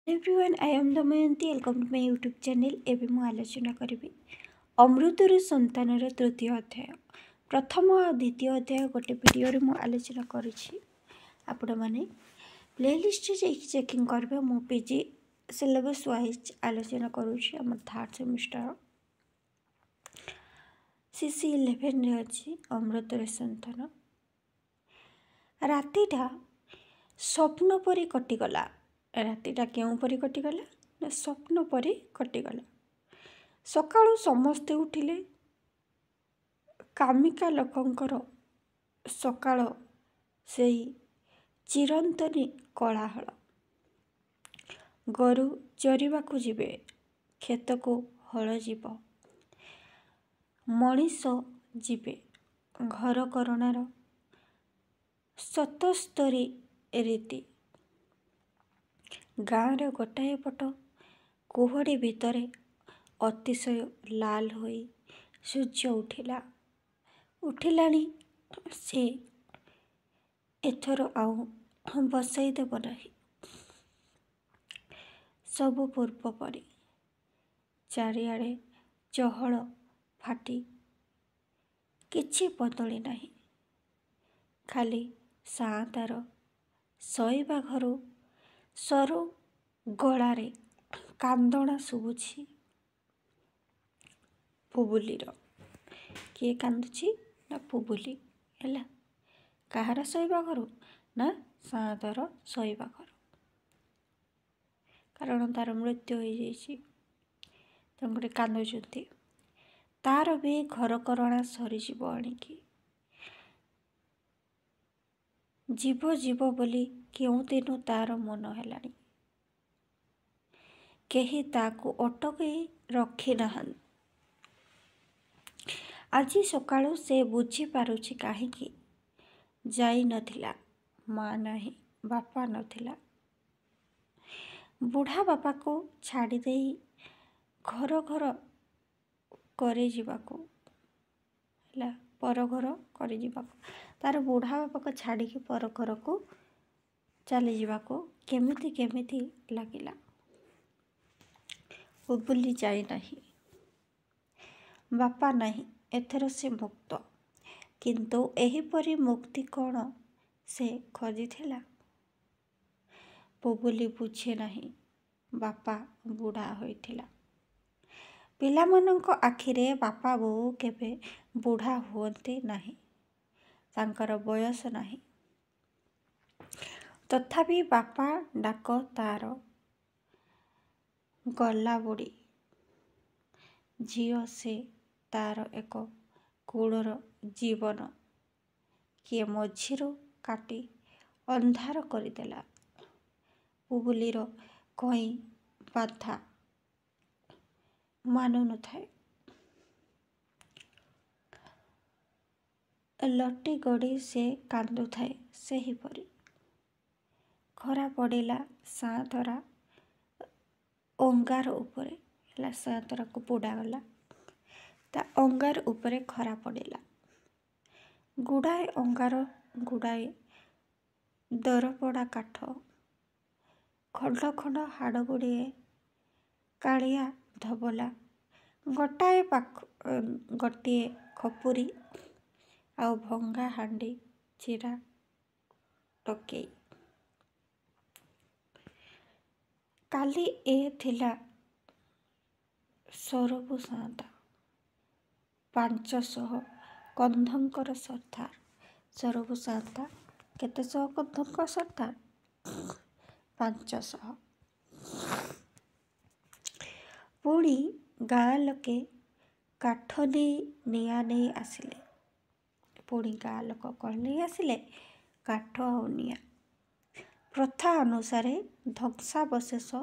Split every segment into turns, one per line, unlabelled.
Everyone I am Damayanti welcome to my YouTube channel. एवं मु आलोचना करी अमृतर संतान तृतीय अध्याय प्रथम और द्वितीय अध्याय गोटे वीडियो मु आलोचना करुँची। आपण मैंने प्लेलिस्ट चेकिंग करेंगे। मु पीजी सिलेबस वाइज आलोचना करुँची। आम थर्ड सेमिस्टर CC 11 अच्छी अमृतर संतान। रातिटा स्वप्न परी कटिगला। रातिटा क्यों परी कटिगला ना स्वप्न परी कटिगला। सकाळू समस्ते उठिले। कामिका लोकंकर सकाळ से चिरंतनी कोलाहल। गरु चरिबाकू जिबे, खेत को हल जीव, मनीष जीवे घर करणार सतस्तरी रीति। गाँव गोटाए पट कुहड़ी भितर अतिशय लाल होई सूर्य उठिलानी। से एथर आउ बसई देव नहीं। सबु पूर्व परी चारिआडे चहल फाटी किछि बदली नहीं। खाली साँतार शोइबा घरू सरू गलारे कांदणा शुभुछि। पुबुलीर किए कांदुछि ना पुबुली हैला। कहार शोइबा घरू ना साँतार शोइबा घर। कारण तार मृत्यु हो जाइछि तेणुकरी कांदुछंती। तार भी घर करणा सरीजिव आणिकी जीव जीव बोली केउं दिनु तार मन हेलानी। केही ताकू अटकई रखी नाहन। आज सकाळू से बुझी पारुछि काहींकी जाई नथिला। माँ नाही, बापा नथिला। बुढ़ा बापा को छाड़ी देई घर घर करे जीवाको हैला। पर घर करे जीवाको तार बुढ़ा बापा को छाड़ी के पर घर को चली जीवाको केमिति केमिति लागिला। बुबुली जाई नहीं, बापा नहीं। एथर से मुक्त, किंतु एहीपरी मुक्ति कौन से खोजिथिला। बुबुली बुझे नहीं। बापा बुढ़ा होइथिला। पिलामानंको आखिरे बापा बोऊ केबे बुढ़ा हुअन्ते नहीं। तांकर बयस नहीं। तथापि बापा डाक तार गला बुढ़ी झील से तार एक कूलर जीवन किए मझीरू काटी अंधार करदेला। बुबुलीर कई बाधा मानु न थाए। लटी गड़ी से कांदु थाए सही परी। खरा पड़िला साँतरा अंगार उपरे हैला। साँतरा को पोड़ा गला ता अंगार उपरे खरा पड़िला। गुड़ाए अंगार गुड़ाए दरपड़ा काठ खंड खंड हाड़ गुड़िए कालिया धबला गोटाए गोटे खपुरी आउ भंगा हांडी चिरा टकेई। काली ए थिला सरबु साँता 500 कंधंकर सरदार। सरबु साँता केते सौ कंधंकर सरदार 500। पुणी गाँ लोके काठ नहीं निया नहीं आसिले। पुणी गाँ लोक कौन नहीं आसिले काठ और निया। प्रथा अनुसार ध्वंसावशेष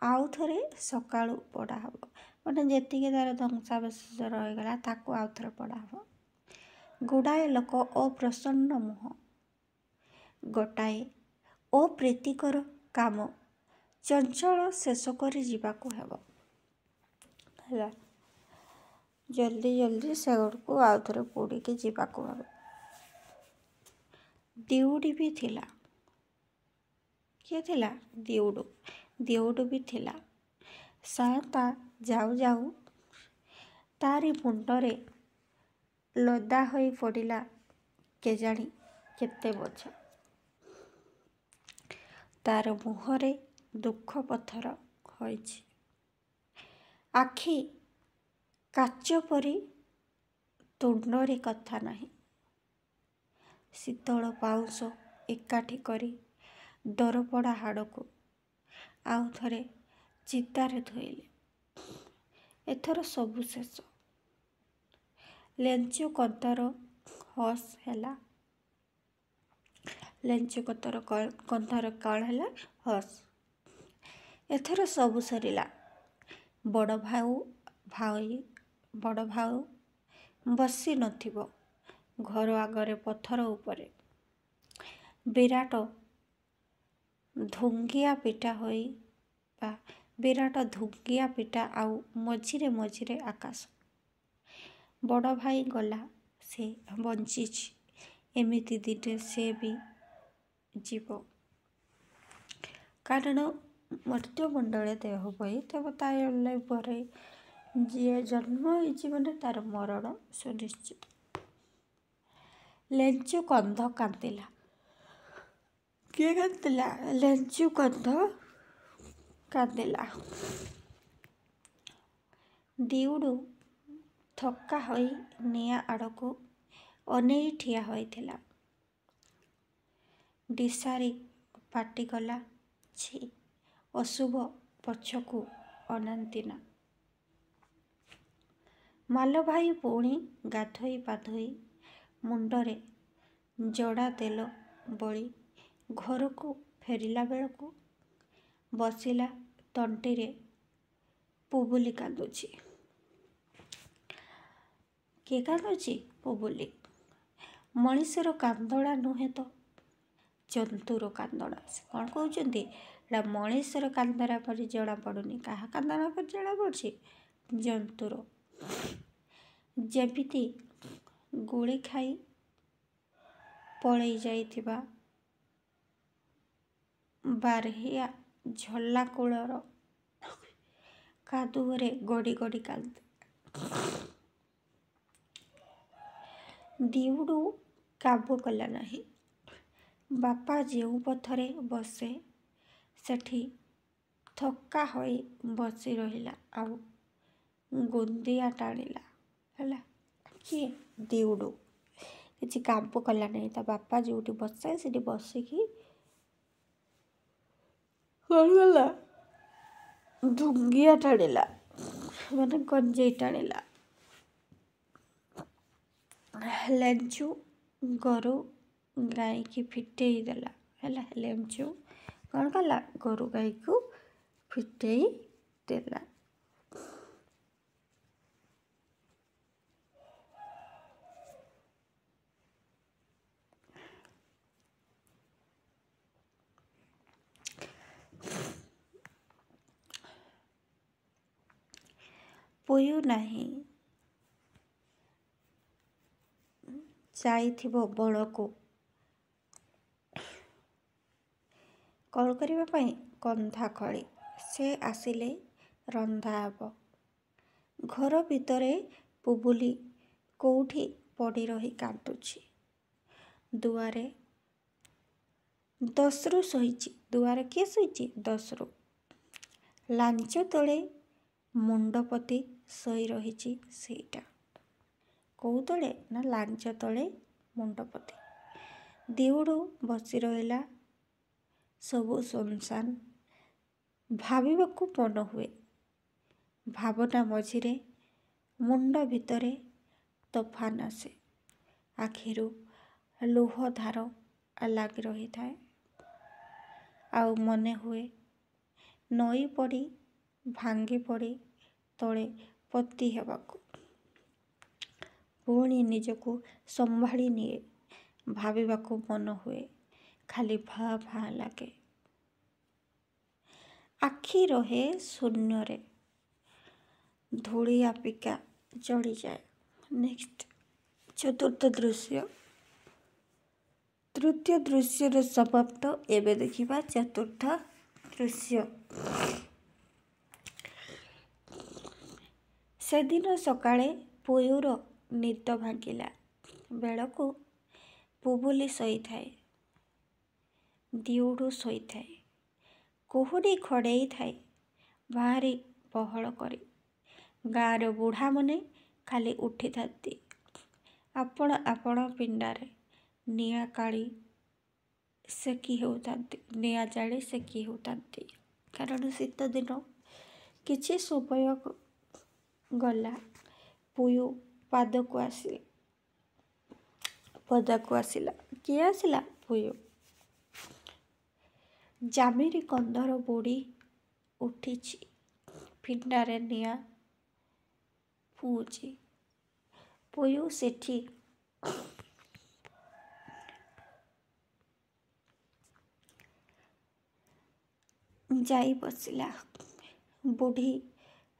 आउ थे सकाळू पड़ा हम। मैंने जी तार ध्वंसावशेष रहीगला ताकू आउ थे पड़ा हम। गुड़ाए लोक अप्रसन्न मुह गोटाए अप्रीतिकर काम चंचल शेष कर जीवाकू हेब हैला। जल्दी जल्दी से को आउ थे पोड़ी के जीवाकू हेब। दिउड़ी भी थिला। किए थिला दिउड़ू ଦେଉଡ଼ ବି ଥିଲା। ସାଆନ୍ତା ଯାଉ ଯାଉ ତାରି ମୁଣ୍ଡରେ ଲଦା ହୋଇ ପଡ଼ିଲା କେଜାଣି କେତେ ବୋଝ। ତାର ମୁହଁରେ ଦୁଃଖ ପଥର ହୋଇଛି। ଆଖି କାଚ ପରି, ତୁଣ୍ଡରେ କଥା ନାହିଁ। ଶୀତଳ ପାଉଁଶ ଏକାଠି କରି ଦରପୋଡ଼ା ହାଡ଼କୁ ଆଉ ଥରେ ଚିତାରେ ଧୋଇଲେ। ଏଥର ସବୁ ଶେଷ। ଲେଞ୍ଚୁ କନ୍ଧର ହୋସ୍ ହେଲା। ଲେଞ୍ଚୁ କନ୍ଧର କ'ଣ ହେଲା? ହୋସ୍। ଏଥର ସବୁ ସରିଲା। ବଡ଼ ଭାଉ ବସି ନଥିବ ଘର ଆଗରେ ପଥର ଉପରେ। ବିରାଟ ଧୁଙ୍ଗିଆ ପିଟା ଆଉ ମଝିରେ ମଝିରେ ଆକାଶ। ବଡ଼ ଭାଇ ଗଲା, ସେ ବଞ୍ଚିଛି। ଏମିତି ଦିନେ ସେ ବି ଯିବ। କାରଣ ମର୍ତ୍ତ୍ୟମଣ୍ଡଳେ ଦେହ ବହି ଦେବତା ପରେ ଯିଏ ଜନ୍ମ ହୋଇଛି ମାନେ ତାର ମରଣ ସୁନିଶ୍ଚିତ। ଲେଞ୍ଚୁ କନ୍ଧ କାନ୍ଦିଲା। କିଏ କାନ୍ଦିଲା? ଲେଞ୍ଚୁ କନ୍ଧ କାନ୍ଦିଲା। ଦିଉଡୁ ଥକ୍କା ହୋଇ ନିଆଁ ଆଡ଼କୁ ଅନେଇ ଠିଆ ହୋଇଥିଲା। ଦିଶାରୀ ପାଟିକଲା, ଛି, ଅଶୁଭ ପଛକୁ ଅନାନ୍ତି ନା। ମାଲ ଭାଇ ପୁଣି ଗାଧୋଇ ପାଧୋଇ ମୁଣ୍ଡରେ ଜଡ଼ା ତେଲ ବୋଳି ଘରକୁ ଫେରିଲା ବେଳକୁ ବସିଲା ତଣ୍ଟିରେ ପୁବୁଲି କାନ୍ଦୁଛି। କିଏ କାନ୍ଦୁଛି? ପୁବୁଲି। ମଣିଷର କାନ୍ଦଣା ନୁହେଁ ତ, ଜନ୍ତୁର କାନ୍ଦଣା। ସେ କ'ଣ କହୁଛନ୍ତି? ଏଇଟା ମଣିଷର କାନ୍ଦଣା ପରି ଜଣାପଡ଼ୁନି। କାହା କାନ୍ଦଣା ପରି ଜଣାପଡ଼ୁଛି? ଜନ୍ତୁର। ଯେମିତି ଗୁଳି ଖାଇ ପଳେଇ ଯାଇଥିବା ବାର୍ହିଆ ଝଲା କୂଳର କାଦୁଅରେ ଗଡ଼ି ଗଡ଼ି କାନ୍ଦେ। ଦିଉଡୁ କାବୁ କଲା ନାହିଁ। ବାପା ଯେଉଁ ପଥରେ ବସେ ସେଠି ଥକ୍କା ହୋଇ ବସି ରହିଲା ଆଉ ଗୁନ୍ଦିଆ ଟାଣିଲା। ହେଲା। କିଏ? ଦିଉଡୁ। କିଛି କାବୁ କଲା ନାହିଁ। ତା ବାପା ଯେଉଁଠି ବସେ ସେଠି ବସିକି କ'ଣ କଲା? ଧୁଙ୍ଗିଆ ଟାଣିଲା, ମାନେ ଗଞ୍ଜେଇ ଟାଣିଲା। ଲେଞ୍ଚୁ ଗୋରୁ ଗାଈକି ଫିଟେଇ ଦେଲା। ହେଲା। ଲେଞ୍ଚୁ କ'ଣ କଲା? ଗୋରୁ ଗାଈକୁ ଫିଟେଇ ଦେଲା। ପୁୟୁ ନାହିଁ। ଯାଇଥିବ ବଣକୁ କ'ଣ କରିବା ପାଇଁ? କନ୍ଧା ଖଳି। ସେ ଆସିଲେ ରନ୍ଧା ହେବ। ଘର ଭିତରେ ପୁବୁଲି କୋଉଠି ପଡ଼ି ରହି କାନ୍ଦୁଛି। ଦୁଆରେ ଦସ୍ୟୁ ଶୋଇଛି। ଦୁଆରେ କିଏ ଶୋଇଛି? ଦସ୍ୟୁ। ଲାଞ୍ଜ ତଳେ ମୁଣ୍ଡ ପୋତି ଶୋଇ ରହିଛି ସେଇଟା। କୋଉ ତଳେ? ନା ଲାଞ୍ଜ ତଳେ ମୁଣ୍ଡ ପୋତି। ଦିଉଡୁ ବସି ରହିଲା। ସବୁ ଶୂନଶାନ। ଭାବିବାକୁ ମନ ହୁଏ। ଭାବନା ମଝିରେ ମୁଣ୍ଡ ଭିତରେ ତୋଫାନ ଆସେ। ଆଖିରୁ ଲୁହ ଧାର ଲାଗି ରହିଥାଏ। ଆଉ ମନେ ହୁଏ ନଈ ପଡ଼ି ଭାଙ୍ଗି ପଡ଼ି ତଳେ ପୋତି ହେବାକୁ। ପୁଣି ନିଜକୁ ସମ୍ଭାଳି ନିଏ। ଭାବିବାକୁ ମନ ହୁଏ। ଖାଲି ଭାଁ ଭାଁ ଲାଗେ। ଆଖି ରହେ ଶୂନ୍ୟରେ। ଧୂଳିଆ ପିକା ଜଳିଯାଏ। ନେକ୍ସଟ। ଚତୁର୍ଥ ଦୃଶ୍ୟ। ତୃତୀୟ ଦୃଶ୍ୟର ସମାପ୍ତ। ଏବେ ଦେଖିବା ଚତୁର୍ଥ ଦୃଶ୍ୟ। ସେଦିନ ସକାଳେ ପୁୟୁର ନିଦ ଭାଙ୍ଗିଲା ବେଳକୁ ବୁବୁଲି ଶୋଇଥାଏ। ଦିଉଡୁ ଶୋଇଥାଏ। କୁହୁଡ଼ି ଘୋଡ଼େଇ ଥାଏ ଭାରି ବହଳ କରି। ଗାଁର ବୁଢ଼ାମାନେ ଖାଲି ଉଠିଥାନ୍ତି। ଆପଣ ଆପଣ ପିଣ୍ଡାରେ ନିଆଁ କାଳି ସେକି ହେଉଥାନ୍ତି, ନିଆଁ ଜାଳି ସେକି ହେଉଥାନ୍ତି। କାରଣ ଶୀତ ଦିନ। କିଛି ସମୟ ଗଲା ପୁୟୁ ପଦାକୁ ଆସିଲା। କିଏ ଆସିଲା? ପୁୟୁ। ଜାମିରୀ କନ୍ଧର ବୁଡ଼ି ଉଠିଛି। ପିଣ୍ଡାରେ ନିଆଁ ପୁଉଛି। ପୁୟୁ ସେଠି ଯାଇ ବସିଲା। ବୁଢ଼ୀ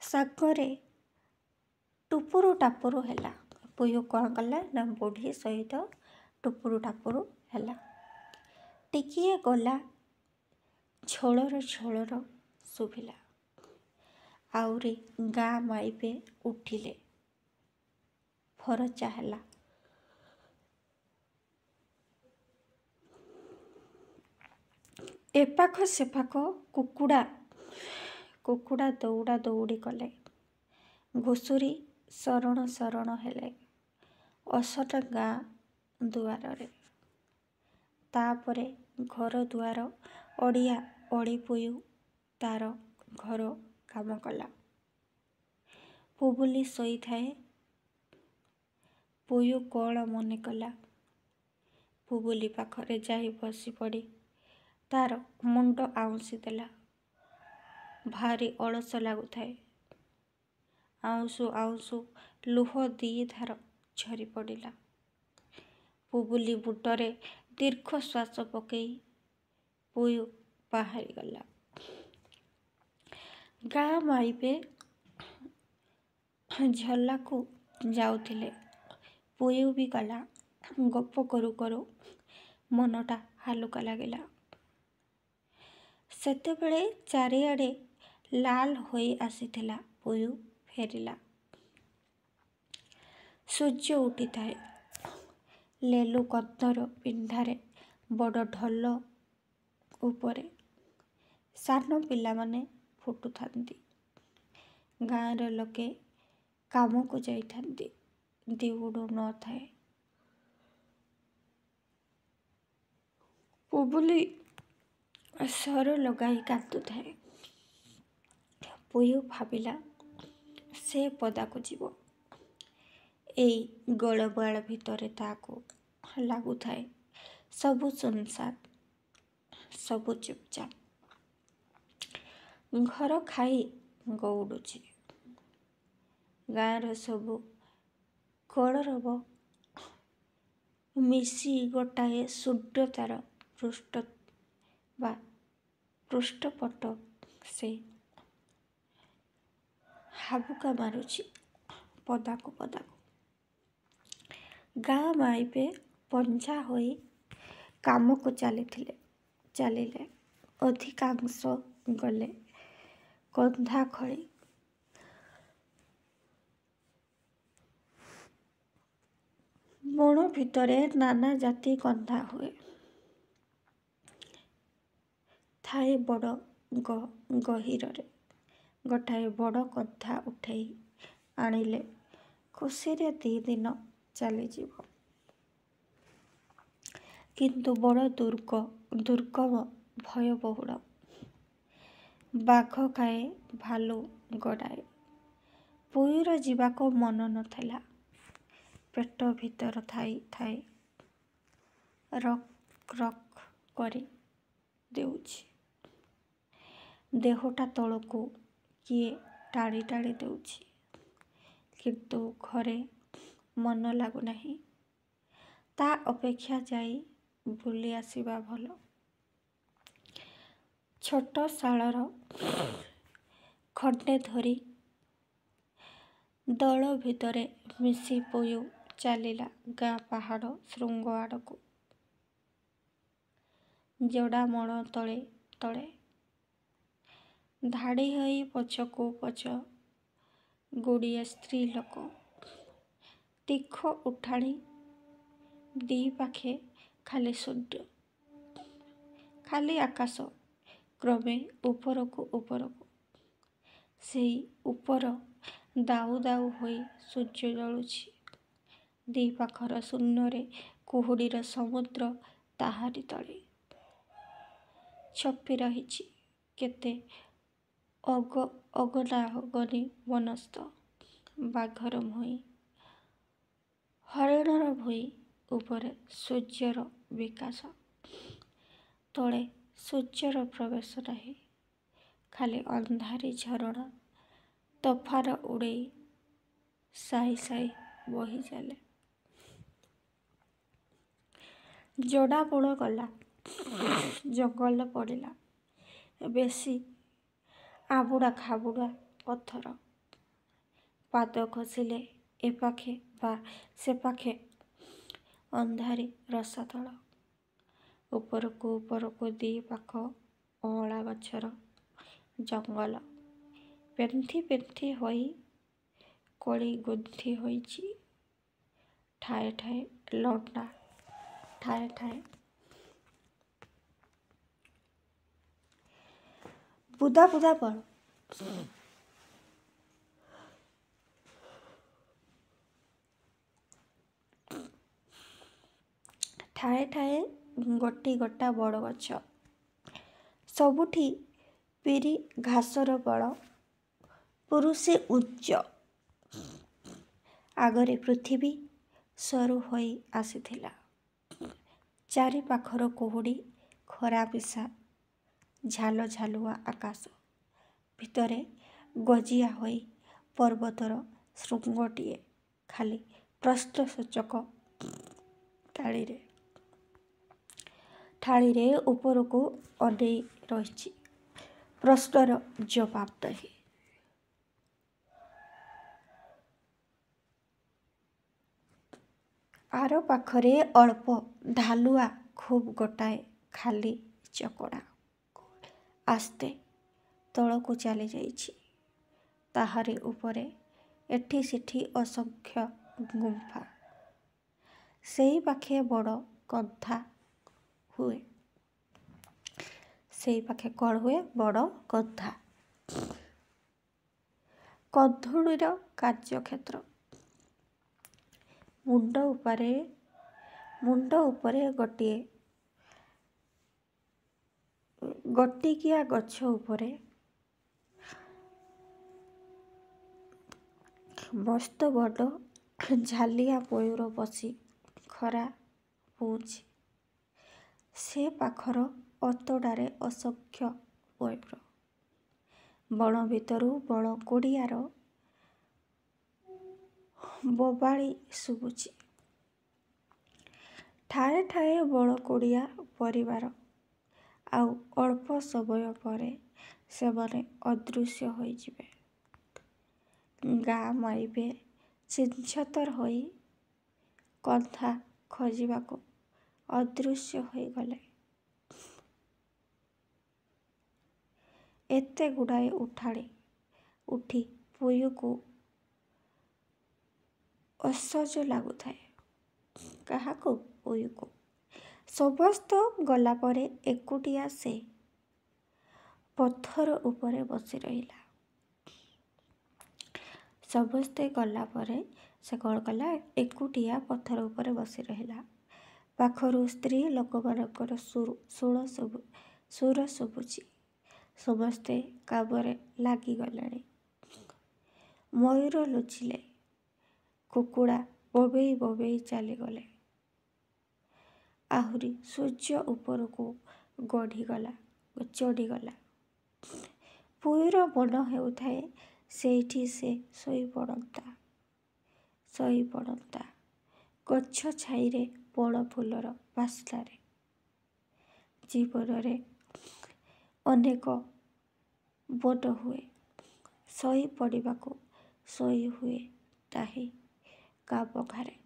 ସାଙ୍ଗରେ ଟୁପୁରୁ ଟାପୁରୁ ହେଲା। ପୁୟୁ କ'ଣ କଲା ନା ବୁଢ଼ୀ ସହିତ ଟୁପୁରୁ ଟାପୁରୁ ହେଲା। ଟିକିଏ ଗଲା ଝୋଳର ଶୁଭିଲା। ଆହୁରି ଗାଁ ମାଇପେ ଉଠିଲେ। ଫରଚା ହେଲା। ଏପାଖ ସେପାଖ କୁକୁଡ଼ା ଦୌଡ଼ା ଦୌଡ଼ି କଲେ। ଘୁଷୁରୀ ଶରଣ ହେଲେ ଅସନା ଗାଁ ଦୁଆରରେ। ତାପରେ ଘର ଦୁଆର ଅଡ଼ିଆ ଅଡ଼ି ପୁୟୁ ତାର ଘର କାମ କଲା। ବୁବୁଲି ଶୋଇଥାଏ। ପୁୟୁ କ'ଣ ମନେ କଲା ବୁବୁଲି ପାଖରେ ଯାଇ ବସି ପଡ଼ି ତାର ମୁଣ୍ଡ ଆଉଁସି ଦେଲା। ଭାରି ଅଳସ ଲାଗୁଥାଏ। ଆଉଁସୁ ଆଉଁସୁ ଲୁହ ଦି ଧାର ଝରି ପଡ଼ିଲା। ବୁବୁଲି ମୁଣ୍ଡରେ ଦୀର୍ଘ ଶ୍ୱାସ ପକେଇ ପୁୟୁ ବାହାରିଗଲା। ଗାଁ ମାଇପେ ଝଲାକୁ ଯାଉଥିଲେ। ପୁୟୁ ବି ଗଲା। ଗପ କରୁ କରୁ ମନଟା ହାଲୁକା ଲାଗିଲା। ସେତେବେଳେ ଚାରିଆଡ଼େ ଲାଲ ହୋଇ ଆସିଥିଲା। ପୁୟୁ ଫେରିଲା। ସୂର୍ଯ୍ୟ ଉଠିଥାଏ। ଲେଲୁ କନ୍ଧର ପିଣ୍ଡାରେ ବଡ଼ ଢୋଲ ଉପରେ ସାନ ପିଲାମାନେ ଫୁଟୁଥାନ୍ତି। ଗାଁର ଲୋକେ କାମକୁ ଯାଇଥାନ୍ତି। ଦିଉଡୁ ନ ଥାଏ। ବୁବୁଲି ସର ଲଗାଇ କାନ୍ଦୁଥାଏ। ପୁୟୁ ଭାବିଲା ସେ ପଦାକୁ ଯିବ। ଏଇ ଗୋଳମାଳ ଭିତରେ ତାକୁ ଲାଗୁଥାଏ ସବୁ ସୁନସାନ୍, ସବୁ ଚୁପଚାପ। ଘର ଖାଇ ଗଉଡ଼ୁଛି। ଗାଁର ସବୁ କଳରବ ମିଶି ଗୋଟାଏ ଶୂନ୍ୟତାର ପୃଷ୍ଠପଟ ସେ ହାବୁକା ମାରୁଛି ପଦାକୁ। ଗାଁ ମାଇପେ ପଞ୍ଝା ହୋଇ କାମକୁ ଚାଲିଲେ। ଅଧିକାଂଶ ଗଲେ କନ୍ଧା ଖୋଳି। ବଣ ଭିତରେ ନାନା ଜାତି କନ୍ଧା ହୁଏ। ଥାଏ ବଡ଼ ଗହୀରରେ। ଗୋଟାଏ ବଡ଼ କନ୍ଥା ଉଠେଇ ଆଣିଲେ ଖୁସିରେ 2 ଦିନ ଚାଲିଯିବ। କିନ୍ତୁ ବଡ଼ ଦୁର୍ଗମ ଭୟବହୁଳ। ବାଘ ଖାଏ, ଭାଲୁ ଗୋଡ଼ାଏ। ପୁୟୁର ଯିବାକୁ ମନ ନଥିଲା। ପେଟ ଭିତର ଥାଇ ରକ୍ ରକ୍ କରି ଦେଉଛି। ଦେହଟା ତଳକୁ କିଏ ଟାଣି ଦେଉଛି। କିନ୍ତୁ ଘରେ ମନ ଲାଗୁନାହିଁ। ତା ଅପେକ୍ଷା ଯାଇ ବୁଲି ଆସିବା ଭଲ। ଛୋଟ ଶାଳର ଖଣ୍ଡେ ଧରି ଦଳ ଭିତରେ ମିଶି ପୁୟୁ ଚାଲିଲା ଗାଁ ପାହାଡ଼ ଶୃଙ୍ଗ ଆଡ଼କୁ। ଜଡ଼ା ମଣ ତଳେ ଧାଡ଼ି ହୋଇ ପଛକୁ ପଛ ଗୁଡ଼ିଏ ସ୍ତ୍ରୀ ଲୋକ। ତୀଖ ଉଠାଣି ଦି ପାଖେ ଖାଲି ସୂର୍ଯ୍ୟ, ଖାଲି ଆକାଶ, କ୍ରମେ ଉପରକୁ ଉପରକୁ। ସେଇ ଉପର ଦାଉ ଦାଉ ହୋଇ ସୂର୍ଯ୍ୟ ଜଳୁଛି। ଦି ପାଖର ଶୂନ୍ୟରେ କୁହୁଡ଼ିର ସମୁଦ୍ର ତାହାରି ତଳେ ଛପି ରହିଛି କେତେ ଅଗଣାଗଣି ବନସ୍ତ। ବାଘର ଭୂଇଁ, ହରିଣର ଭୂଇଁ ଉପରେ ସୂର୍ଯ୍ୟର ବିକାଶ, ତଳେ ସୂର୍ଯ୍ୟର ପ୍ରବେଶ ନାହିଁ। ଖାଲି ଅନ୍ଧାରୀ ଝରଣା ତୋଫାନ ଉଡ଼େଇ ସାଇ ସାଇ ବହି ଚାଲେ। ଜଡ଼ାବୁଣ ଗଲା, ଜଙ୍ଗଲ ପଡ଼ିଲା। ବେଶୀ ଆବୁଡ଼ା ଖାବୁଡ଼ା ପଥର। ପାଦ ଖସିଲେ ଏପାଖେ ବା ସେପାଖେ ଅନ୍ଧାରୀ ରସାତଳ। ଉପରକୁ ଉପରକୁ ଦି ପାଖ ଅଁଳା ଗଛର ଜଙ୍ଗଲ। ପେନ୍ଥି ପେନ୍ଥି ହୋଇ କଳି ଗୁନ୍ଥି ହୋଇଛି। ଠାଏ ଠାଏ ଲଣ୍ଡା, ଠାଏ ଠାଏ ବୁଦା ବୁଦା ବଣ। ଠାଏ ଠାଏ ଗୋଟି ଗୋଟା ବଡ଼ ଗଛ। ସବୁଠି ପିରି ଘାସର ବଳ ପୁରୁଷେ ଉଚ୍ଚ। ଆଗରେ ପୃଥିବୀ ସରୁ ହୋଇ ଆସିଥିଲା। ଚାରି ପାଖର କୁହୁଡ଼ି ଖରା ମିଶା ଝାଲ ଝାଲୁଆ ଆକାଶ। ଭିତରେ ଗଜିଆ ହୋଇ ପର୍ବତର ଶୃଙ୍ଗଟିଏ ଖାଲି ପ୍ରଶ୍ନସୂଚକ ଥାଳିରେ ଉପରକୁ ଅନେଇ ରହିଛି। ପ୍ରଶ୍ନର ଜବାବ ନାହିଁ। ଆର ପାଖରେ ଅଳ୍ପ ଢାଲୁଆ ଖୁବ୍ ଗୋଟାଏ ଖାଲି ଚକଡ଼ା ଆସ୍ତେ ତଳକୁ ଚାଲି ଯାଇଛି। ତାହାରି ଉପରେ ଏଠି ସେଠି ଅସଂଖ୍ୟ ଗୁମ୍ଫା। ସେଇ ପାଖେ ବଡ଼ କନ୍ଥା ହୁଏ। ସେଇ ପାଖେ କ'ଣ ହୁଏ? ବଡ଼ କନ୍ଥା। କନ୍ଥୁଣିର କାର୍ଯ୍ୟକ୍ଷେତ୍ର। ମୁଣ୍ଡ ଉପରେ ଗୋଟିକିଆ ଗଛ ଉପରେ ମସ୍ତ ବଡ଼ ଝାଲିଆ ମୟୂର ବସି ଖରା ପୋଉଛି। ସେ ପାଖର ଅତଡ଼ାରେ ଅସଂଖ୍ୟ ମୟୂର। ବଣ ଭିତରୁ ବଣ କୁଡ଼ିଆର ବୋବାଳି ଶୁଭୁଛି। ଠାଏ ଠାଏ ବଣ କୁଡ଼ିଆ ପରିବାର। ଆଉ ଅଳ୍ପ ସମୟ ପରେ ସେମାନେ ଅଦୃଶ୍ୟ ହୋଇଯିବେ। ଗାଁ ମାଇପେ ଛିନ୍ଛତର ହୋଇ କନ୍ଥା ଖୋଜିବାକୁ ଅଦୃଶ୍ୟ ହୋଇଗଲେ। ଏତେ ଗୁଡ଼ାଏ ଉଠାଣି ଉଠି ପୁୟୁକୁ ଅସହ୍ୟ ଲାଗୁଥାଏ। କାହାକୁ? ପୁୟୁକୁ। ସମସ୍ତ ଗଲାପରେ ଏକୁଟିଆ ସେ ପଥର ଉପରେ ବସି ରହିଲା। ସମସ୍ତେ ଗଲା ପରେ ସେ କ'ଣ କଲା? ଏକୁଟିଆ ପଥର ଉପରେ ବସି ରହିଲା। ପାଖରୁ ସ୍ତ୍ରୀ ଲୋକମାନଙ୍କର ସୁର ଶୁଭୁଛି। ସମସ୍ତେ କାମରେ ଲାଗିଗଲେଣି। ମୟୂର ଲୁଚିଲେ। କୁକୁଡ଼ା ବୋବେଇ ବୋବେଇ ଚାଲିଗଲେ। ଆହୁରି ସୂର୍ଯ୍ୟ ଉପରକୁ ଚଢ଼ିଗଲା। ପୁୟୁର ମନ ହେଉଥାଏ ସେଇଠି ସେ ଶୋଇପଡ଼ନ୍ତା ଗଛ ଛାଇରେ ବଣ ଫୁଲର ବାସ୍ନାରେ। ଜୀବନରେ ଅନେକ ମନ ହୁଏ ଶୋଇପଡ଼ିବାକୁ, ଶୋଇ ହୁଏ ନାହିଁ କାମଘରେ।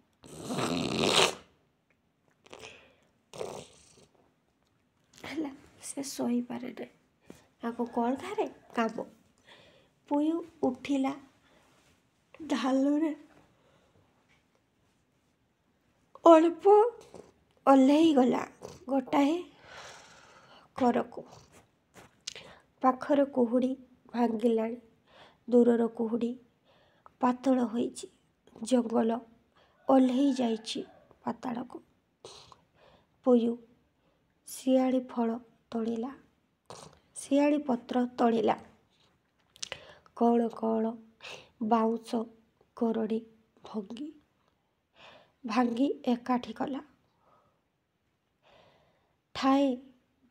ହେଲା, ସେ ଶୋଇପାରେ ନାହିଁ। ଆକୁ କ'ଣ ଧାରେ କାମ। ପୁୟୁ ଉଠିଲା, ଢାଲରେ ଅଳ୍ପ ଓହ୍ଲେଇ ଗଲା ଗୋଟାଏ କରକୁ। ପାଖର କୁହୁଡ଼ି ଭାଙ୍ଗିଲାଣି, ଦୂରର କୁହୁଡ଼ି ପାତଳ ହୋଇଛି। ଜଙ୍ଗଲ ଓହ୍ଲେଇ ଯାଇଛି ପାତାଳକୁ। ପୁୟୁ ଶିଆଳି ଫଳ ତୋଳିଲା, ଶିଆଳି ପତ୍ର ତୋଳିଲା। କଣ କଣ ବାଉଁଶ କରଡ଼ି ଭାଙ୍ଗି ଏକାଠି କଲା। ଠାଏ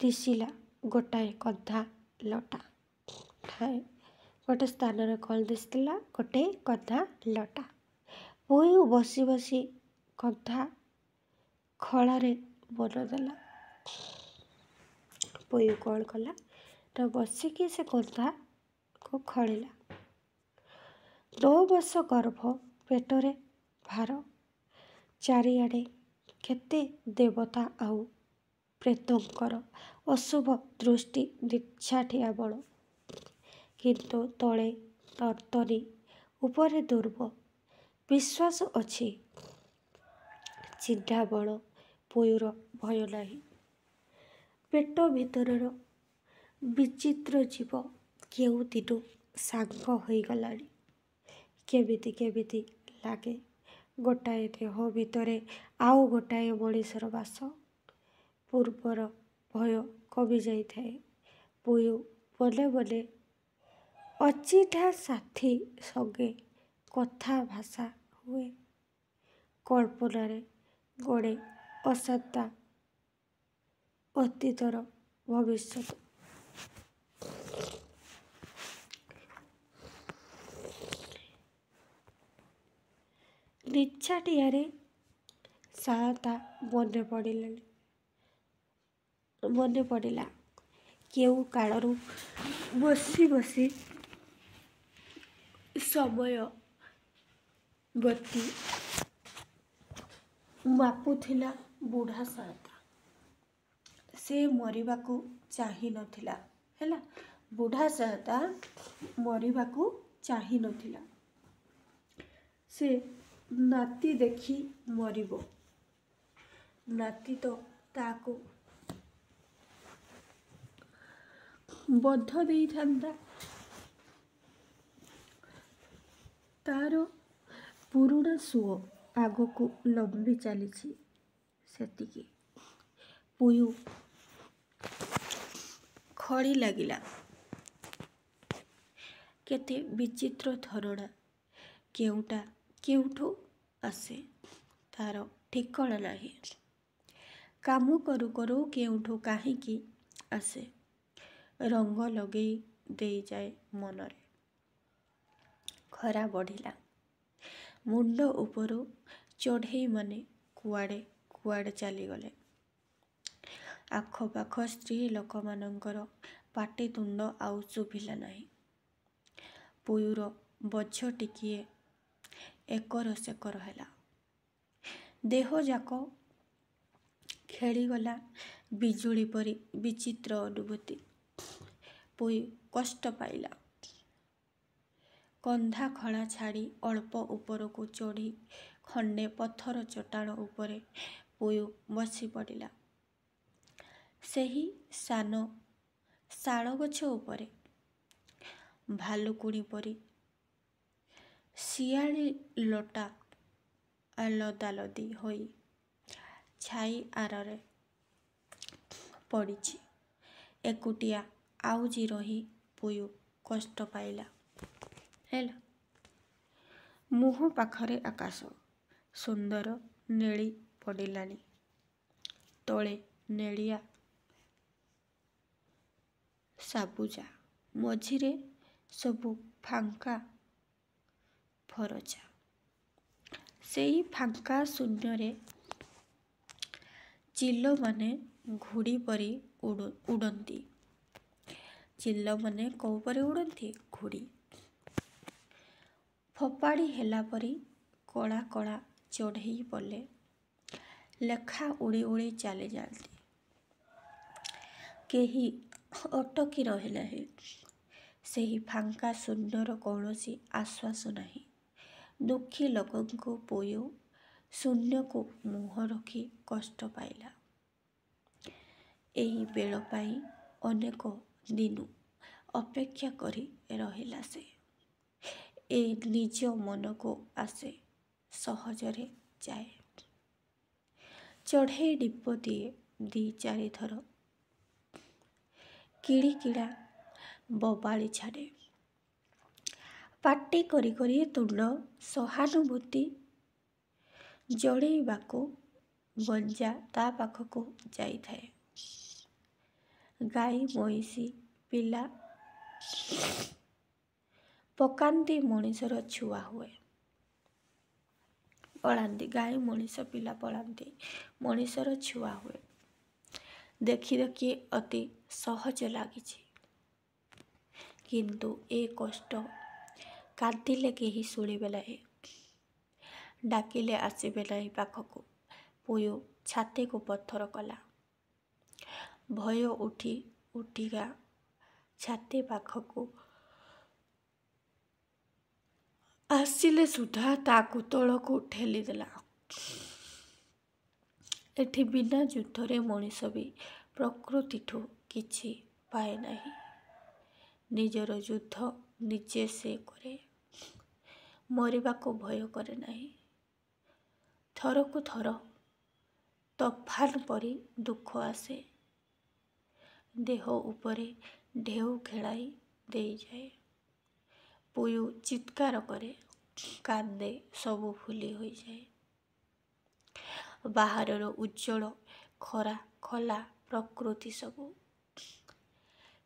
ଦିଶିଲା ଗୋଟାଏ କନ୍ଥା ଲଟା। ଗୋଟେ ସ୍ଥାନରେ କ'ଣ ଦିଶିଥିଲା? ଗୋଟେ କନ୍ଥା ଲଟା। ପୁୟୁ ବସି ବସି କନ୍ଥା ଖଳାରେ ମନ ଦେଲା। ପୁୟୁ କ'ଣ କଲା ନା ବସିକି ସେ କନ୍ଥାକୁ ଖଳିଲା। 9 ମାସ ଗର୍ଭ, ପେଟରେ ଭାର, ଚାରିଆଡ଼େ କେତେ ଦେବତା ଆଉ ପ୍ରେତଙ୍କର ଅଶୁଭ ଦୃଷ୍ଟି ନିଛାଟିଆ ବଳ। କିନ୍ତୁ ତଳେ ତର୍ତ୍ତରୀ, ଉପରେ ଦୁର୍ବ। ବିଶ୍ୱାସ ଅଛି, ଚିହ୍ନା ବଳ। ପୁୟୁର ଭୟ ନାହିଁ। ପେଟ ଭିତରର ବିଚିତ୍ର ଜୀବ କେଉଁଦିନୁ ସାଙ୍ଗ ହୋଇଗଲାଣି। କେମିତି ଲାଗେ ଗୋଟାଏ ଦେହ ଭିତରେ ଆଉ ଗୋଟାଏ ମଣିଷର ବାସ। ପୂର୍ବର ଭୟ କମିଯାଇଥାଏ। ପୁୟୁ ମନେ ମନେ ଅଚିହ୍ନା ସାଥୀ ସଙ୍ଗେ କଥା ଭାଷା ହୁଏ। କଳ୍ପନାରେ ଗଡ଼େ ଅଶାନ୍ତା ଅତୀତର ଭବିଷ୍ୟତ। ନିଛାଟିଆରେ ସାଆନ୍ତା ମନେ ପଡ଼ିଲା କେଉଁ କାଳରୁ ବସି ବସି ସମୟ ଗତି ମାପୁଥିଲା ବୁଢ଼ା ସାଆନ୍ତା। ସେ ମରିବାକୁ ଚାହିଁ ନଥିଲା। ହେଲା, ବୁଢ଼ା ସାଆନ୍ତା ମରିବାକୁ ଚାହିଁ ନଥିଲା। ସେ ନାତି ଦେଖି ମରିବ। ନାତି ତ ତାକୁ ବଧ ଦେଇଥାନ୍ତା। ତାର ପୁରୁଣା ସୁଅ ଆଗକୁ ଲମ୍ବି ଚାଲିଛି। ସେତିକି। ପୁୟୁ ଖଳି ଲାଗିଲା। କେତେ ବିଚିତ୍ର ଝରଣା କେଉଁଠୁ ଆସେ, ତାର ଠିକଣା ନାହିଁ। କାମ କରୁ କରୁ କେଉଁଠୁ କାହିଁକି ଆସେ, ରଙ୍ଗ ଲଗେଇ ଦେଇଯାଏ ମନରେ। ଖରା ବଢ଼ିଲା। ମୁଣ୍ଡ ଉପରୁ ଚଢ଼େଇମାନେ କୁଆଡ଼େ ଚାଲିଗଲେ। ଆଖପାଖ ସ୍ତ୍ରୀ ଲୋକମାନଙ୍କର ପାଟିତୁଣ୍ଡ ଆଉ ଶୁଭିଲା ନାହିଁ। ପୁୟୁର ବୋଝ ଟିକିଏ ଏକର ସେକର ହେଲା। ଦେହଯାକ ଖେଳିଗଲା ବିଜୁଳି ପରି ବିଚିତ୍ର ଅନୁଭୂତି। ପୁୟୁ କଷ୍ଟ ପାଇଲା। କନ୍ଥା ଖଳା ଛାଡ଼ି ଅଳ୍ପ ଉପରକୁ ଚଢ଼ି ଖଣ୍ଡେ ପଥର ଚଟାଣ ଉପରେ ପୁୟୁ ବସି ପଡ଼ିଲା। ସେହି ସାନ ଶାଳଗଛ ଉପରେ ଭାଲୁକୁଣୀ ପରି ଶିଆଳି ଲଟା ଲଦାଲଦି ହୋଇ ଛାଇ ଆରରେ ପଡ଼ିଛି। ଏକୁଟିଆ ଆଉଜି ରହି ପୁୟୁ କଷ୍ଟ ପାଇଲା। ହେଲା, ମୁହଁ ପାଖରେ ଆକାଶ ସୁନ୍ଦର ନେଳି ପଡ଼ିଲାଣି। ତଳେ ନେଳିଆ ସବୁଜା, ମଝିରେ ସବୁ ଫାଙ୍କା ଫରଚା। ସେଇ ଫାଙ୍କା ଶୂନ୍ୟରେ ଚିଲମାନେ ଘୁଡ଼ି ପରି ଉଡ଼ନ୍ତି। ଚିଲମାନେ କୋଉ ପରି ଉଡ଼ନ୍ତି? ଘୁଡ଼ି। ଫୋପାଡ଼ି ହେଲା ପରି କଳା କଳା ଚଢ଼େଇ ପଲେ ଲେଖା ଉଡ଼ି ଉଡ଼ି ଚାଲିଯାଆନ୍ତି। କେହି ଅଟକି ରହେ ନାହିଁ। ସେହି ଫାଙ୍କା ଶୂନ୍ୟର କୌଣସି ଆଶ୍ୱାସ ନାହିଁ। ଦୁଃଖୀ ଲୋକଙ୍କୁ ପୋୟୁ ଶୂନ୍ୟକୁ ମୁହଁ ରଖି କଷ୍ଟ ପାଇଲା। ଏହି ବେଳ ପାଇଁ ଅନେକ ଦିନୁ ଅପେକ୍ଷା କରି ରହିଲା ସେ। ଏ ନିଜ ମନକୁ ଆସେ, ସହଜରେ ଯାଏ। ଚଢ଼େଇ ଡିପ ଦିଏ 2-4 ଥର, କିଳିକିଳା ବୋବାଳି ଛାଡ଼େ। ପାଟି କରି କରି ତୁଣ୍ଡ ସହାନୁଭୂତି ଜଣେଇବାକୁ ଗଞ୍ଜା ତା ପାଖକୁ ଯାଇଥାଏ। ଗାଈ ମଇଁଷି ପିଲା ପକାନ୍ତି, ମଣିଷର ଛୁଆ ହୁଏ। ପଳାନ୍ତି, ଗାଈ ମଣିଷ ପିଲା ପଳାନ୍ତି, ମଣିଷର ଛୁଆ ହୁଏ। ଦେଖି ଦେଖି ଅତି ସହଜ ଲାଗିଛି, କିନ୍ତୁ ଏ କଷ୍ଟ କାନ୍ଦିଲେ କେହି ଶୁଣିବେ ନାହିଁ, ଡାକିଲେ ଆସିବେ ନାହିଁ ପାଖକୁ। ପୋୟୁ ଛାତିକୁ ପଥର କଲା। ଭୟ ଉଠି ଉଠିକା ଛାତି ପାଖକୁ ଆସିଲେ ସୁଦ୍ଧା ତାକୁ ତଳକୁ ଠେଲିଦେଲା। ଏଠି ବିନା ଯୁଦ୍ଧରେ ମଣିଷ ବି ପ୍ରକୃତିଠୁ କିଛି ପାଏ ନାହିଁ। ନିଜର ଯୁଦ୍ଧ ନିଜେ ସେ କରେ, ମରିବାକୁ ଭୟ କରେ ନାହିଁ। ଥରକୁ ଥର ତୋଫାନ ପରି ଦୁଃଖ ଆସେ, ଦେହ ଉପରେ ଢେଉ ଖେଳାଇ ଦେଇଯାଏ। ପୋୟୁ ଚିତ୍କାର କରେ, କାନ୍ଦେ, ସବୁ ଭୁଲି ହୋଇଯାଏ। ବାହାରର ଉଜ୍ଜଳ ଖରା ଖୋଲା ପ୍ରକୃତି ସବୁ।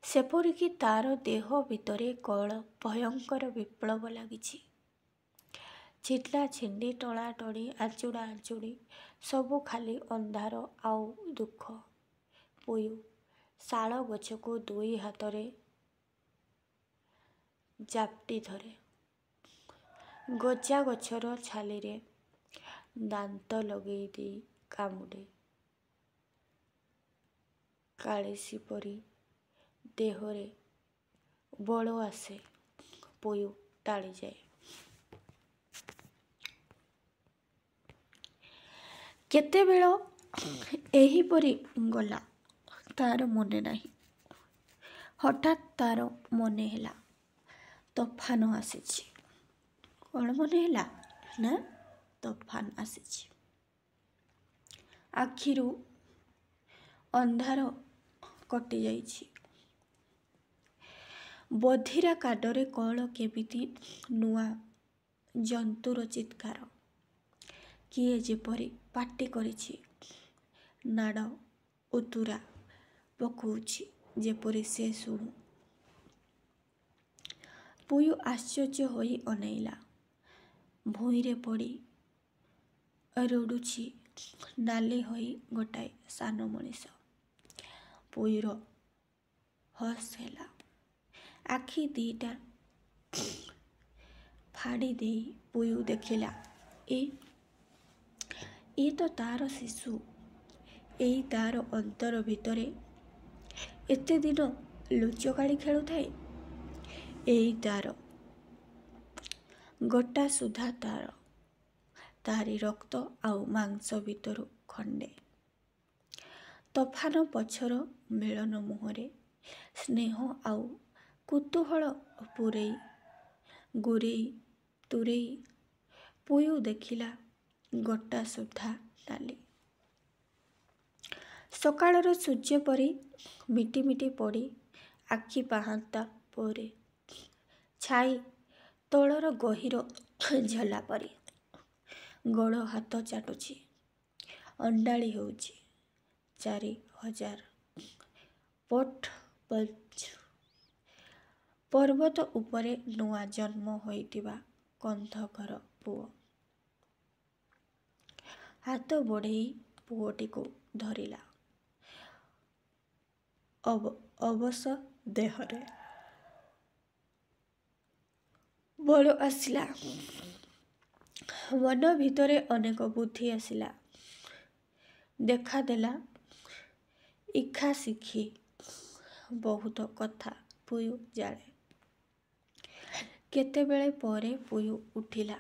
ସେପରିକି ତାର ଦେହ ଭିତରେ କଳ ଭୟଙ୍କର ବିପ୍ଳବ ଲାଗିଛି। ଛିଣ୍ଡା ଛିଣ୍ଡି, ଟଣାଟଣି, ଆଞ୍ଚୁଡ଼ା ଆଞ୍ଚୁଡ଼ି, ସବୁ ଖାଲି ଅନ୍ଧାର ଆଉ ଦୁଃଖ। ପୋୟୁ ଶାଳ ଗଛକୁ 2 ହାତରେ ଜାପଟି ଧରେ। ଗଜା ଗଛର ଛାଲିରେ ଦାନ୍ତ ଲଗେଇ ଦେଇ କାମୁଡ଼େ। କାଳିସୀ ପରି ଦେହରେ ବଳ ଆସେ, ପୋୟୁ ଟାଳିଯାଏ। କେତେବେଳ ଏହିପରି ଗଲା ତାର ମନେ ନାହିଁ। ହଠାତ୍ ତାର ମନେ ହେଲା ତୋଫାନ ଆସିଛି। କ'ଣ ମନେ ହେଲା ନା, ତୋଫାନ ଆସିଛି। ଆଖିରୁ ଅନ୍ଧାର କଟିଯାଇଛି। ବଧିରା କାନରେ କ'ଣ କେମିତି ନୂଆ ଜନ୍ତୁର ଚିତ୍କାର। କିଏ ଯେପରି ପାଟି କରିଛି, ନାଡ଼ ଉତୁରା ପକଉଛି ଯେପରି ସେ ଶୁଣୁ। ପୋୟୁ ଆଶ୍ଚର୍ଯ୍ୟ ହୋଇ ଅନେଇଲା। ଭୂଇଁରେ ପଡ଼ି ରଡ଼ୁଛି ନାଲି ହୋଇ ଗୋଟାଏ ସାନ ମଣିଷ। ପୋୟୁର ହୋସ୍ ହେଲା। ଆଖି 2ଟା ଫାଡ଼ି ଦେଇ ପୋୟୁ ଦେଖିଲା, ଏ ତ ତାର ଶିଶୁ। ଏଇ ତାର ଅନ୍ତର ଭିତରେ ଏତେ ଦିନ ଲୁଚକାଳି ଖେଳୁଥାଏ। ଏଇ ତାର ଗୋଟା ସୁଦ୍ଧା ତାରି ରକ୍ତ ଆଉ ମାଂସ ଭିତରୁ ଖଣ୍ଡେ। ତୋଫାନ ପଛର ମିଳନ ମୁହଁରେ ସ୍ନେହ ଆଉ କୁତୂହଳ ପୂରେଇ ଗୁରେଇ ତୁରେଇ ପୋୟୁ ଦେଖିଲା ଗୋଟା ସୁଦ୍ଧା ନାଲି। ସକାଳର ସୂର୍ଯ୍ୟ ପରି ମିଟି ମିଟି ପଡ଼ି ଆଖି ପାହାନ୍ତା ପରେ ଛାଇ ତଳର ଗହୀର ଝଲା ପରି ଗୋଡ଼ ହାତ ଚାଟୁଛି, ଅଣ୍ଡାଳି ହେଉଛି। 4000 ଫୁଟ ପର୍ବତ ଉପରେ ନୂଆ ଜନ୍ମ ହୋଇଥିବା କନ୍ଧକର ପୁଅ ହାତ ବଢ଼େଇ ପୁଅଟିକୁ ଧରିଲା। ଅବଶ ଦେହରେ ବଳ ଆସିଲା। ମନ ଭିତରେ ଅନେକ ବୁଦ୍ଧି ଆସିଲା। ଦେଖାଦେଲା ଇଚ୍ଛା ଶିଖି ବହୁତ କଥା ପୁୟୁ ଜାଣେ। କେତେବେଳେ ପରେ ପୁୟୁ ଉଠିଲା।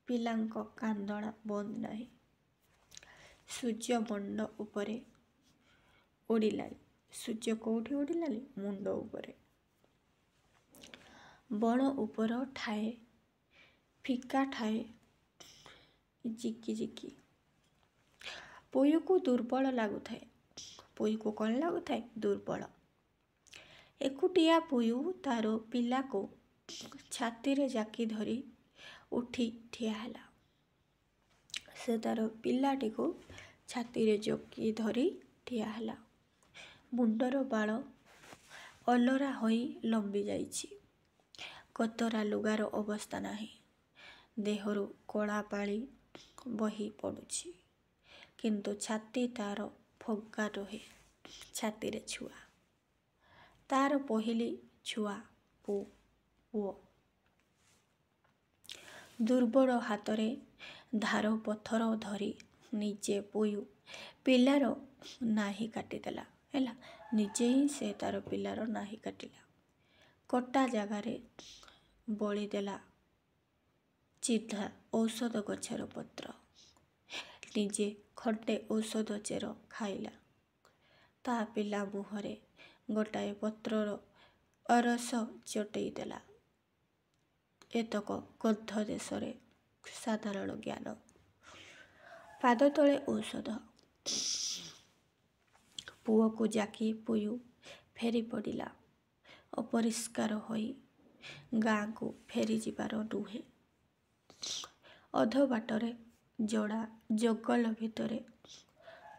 ପିଲାଙ୍କ କାନ୍ଦଣା ବନ୍ଦ ନାହିଁ। ସୂର୍ଯ୍ୟ ମୁଣ୍ଡ ଉପରେ ଉଡ଼ିଲାଣି। ସୂର୍ଯ୍ୟ କେଉଁଠି ଉଡ଼ିଲାଣି? ମୁଣ୍ଡ ଉପରେ। ବଣ ଉପର ଠାଏ ଫିକା ଠାଏ ଜିକି ଜିକି। ପୁୟୁକୁ ଦୁର୍ବଳ ଲାଗୁଥାଏ। ପୁୟୁକୁ କ'ଣ ଲାଗୁଥାଏ? ଦୁର୍ବଳ। ଏକୁଟିଆ ପୁୟୁ ତାର ପିଲାକୁ ଛାତିରେ ଜାକି ଧରି ଉଠି ଠିଆ ହେଲା। ସେ ତାର ପିଲାଟିକୁ ଛାତିରେ ଜକି ଧରି ଠିଆ ହେଲା। ମୁଣ୍ଡର ବାଳ ଅଲରା ହୋଇ ଲମ୍ବି ଯାଇଛି। କୋତରା ଲୁଗାର ଅବସ୍ଥା ନାହିଁ। ଦେହରୁ କଳା ପାଳି ବହି ପଡ଼ୁଛି। କିନ୍ତୁ ଛାତି ତାର ଫଗା ରହେ। ଛାତିରେ ଛୁଆ। ତାର ପହିଲି ଛୁଆ ପୁଅ। ଦୁର୍ବଳ ହାତରେ ଧାର ପଥର ଧରି ନିଜେ ପୁୟୁ ପିଲାର ନାହି କାଟିଦେଲା। ହେଲା, ନିଜେ ହିଁ ସେ ତାର ପିଲାର ନାହି କାଟିଲା। କଟା ଜାଗାରେ ବଳିଦେଲା ଚିହ୍ନା ଔଷଧ ଗଛର ପତ୍ର। ନିଜେ ଖଣ୍ଡେ ଔଷଧ ଚେର ଖାଇଲା। ତା ପିଲା ମୁହଁରେ ଗୋଟାଏ ପତ୍ରର ଅରସ ଚଟେଇ ଦେଲା। ଏତକ ଗନ୍ଧ ଦେଶରେ ସାଧାରଣ ଜ୍ଞାନ। ପାଦ ତଳେ ଔଷଧ। ପୁଅକୁ ଜାକି ପୁୟୁ ଫେରି ପଡ଼ିଲା। ଅପରିଷ୍କାର ହୋଇ ଗାଁକୁ ଫେରିଯିବାର ନୁହେଁ। ଅଧ ବାଟରେ ଜଡ଼ା ଜଙ୍ଗଲ ଭିତରେ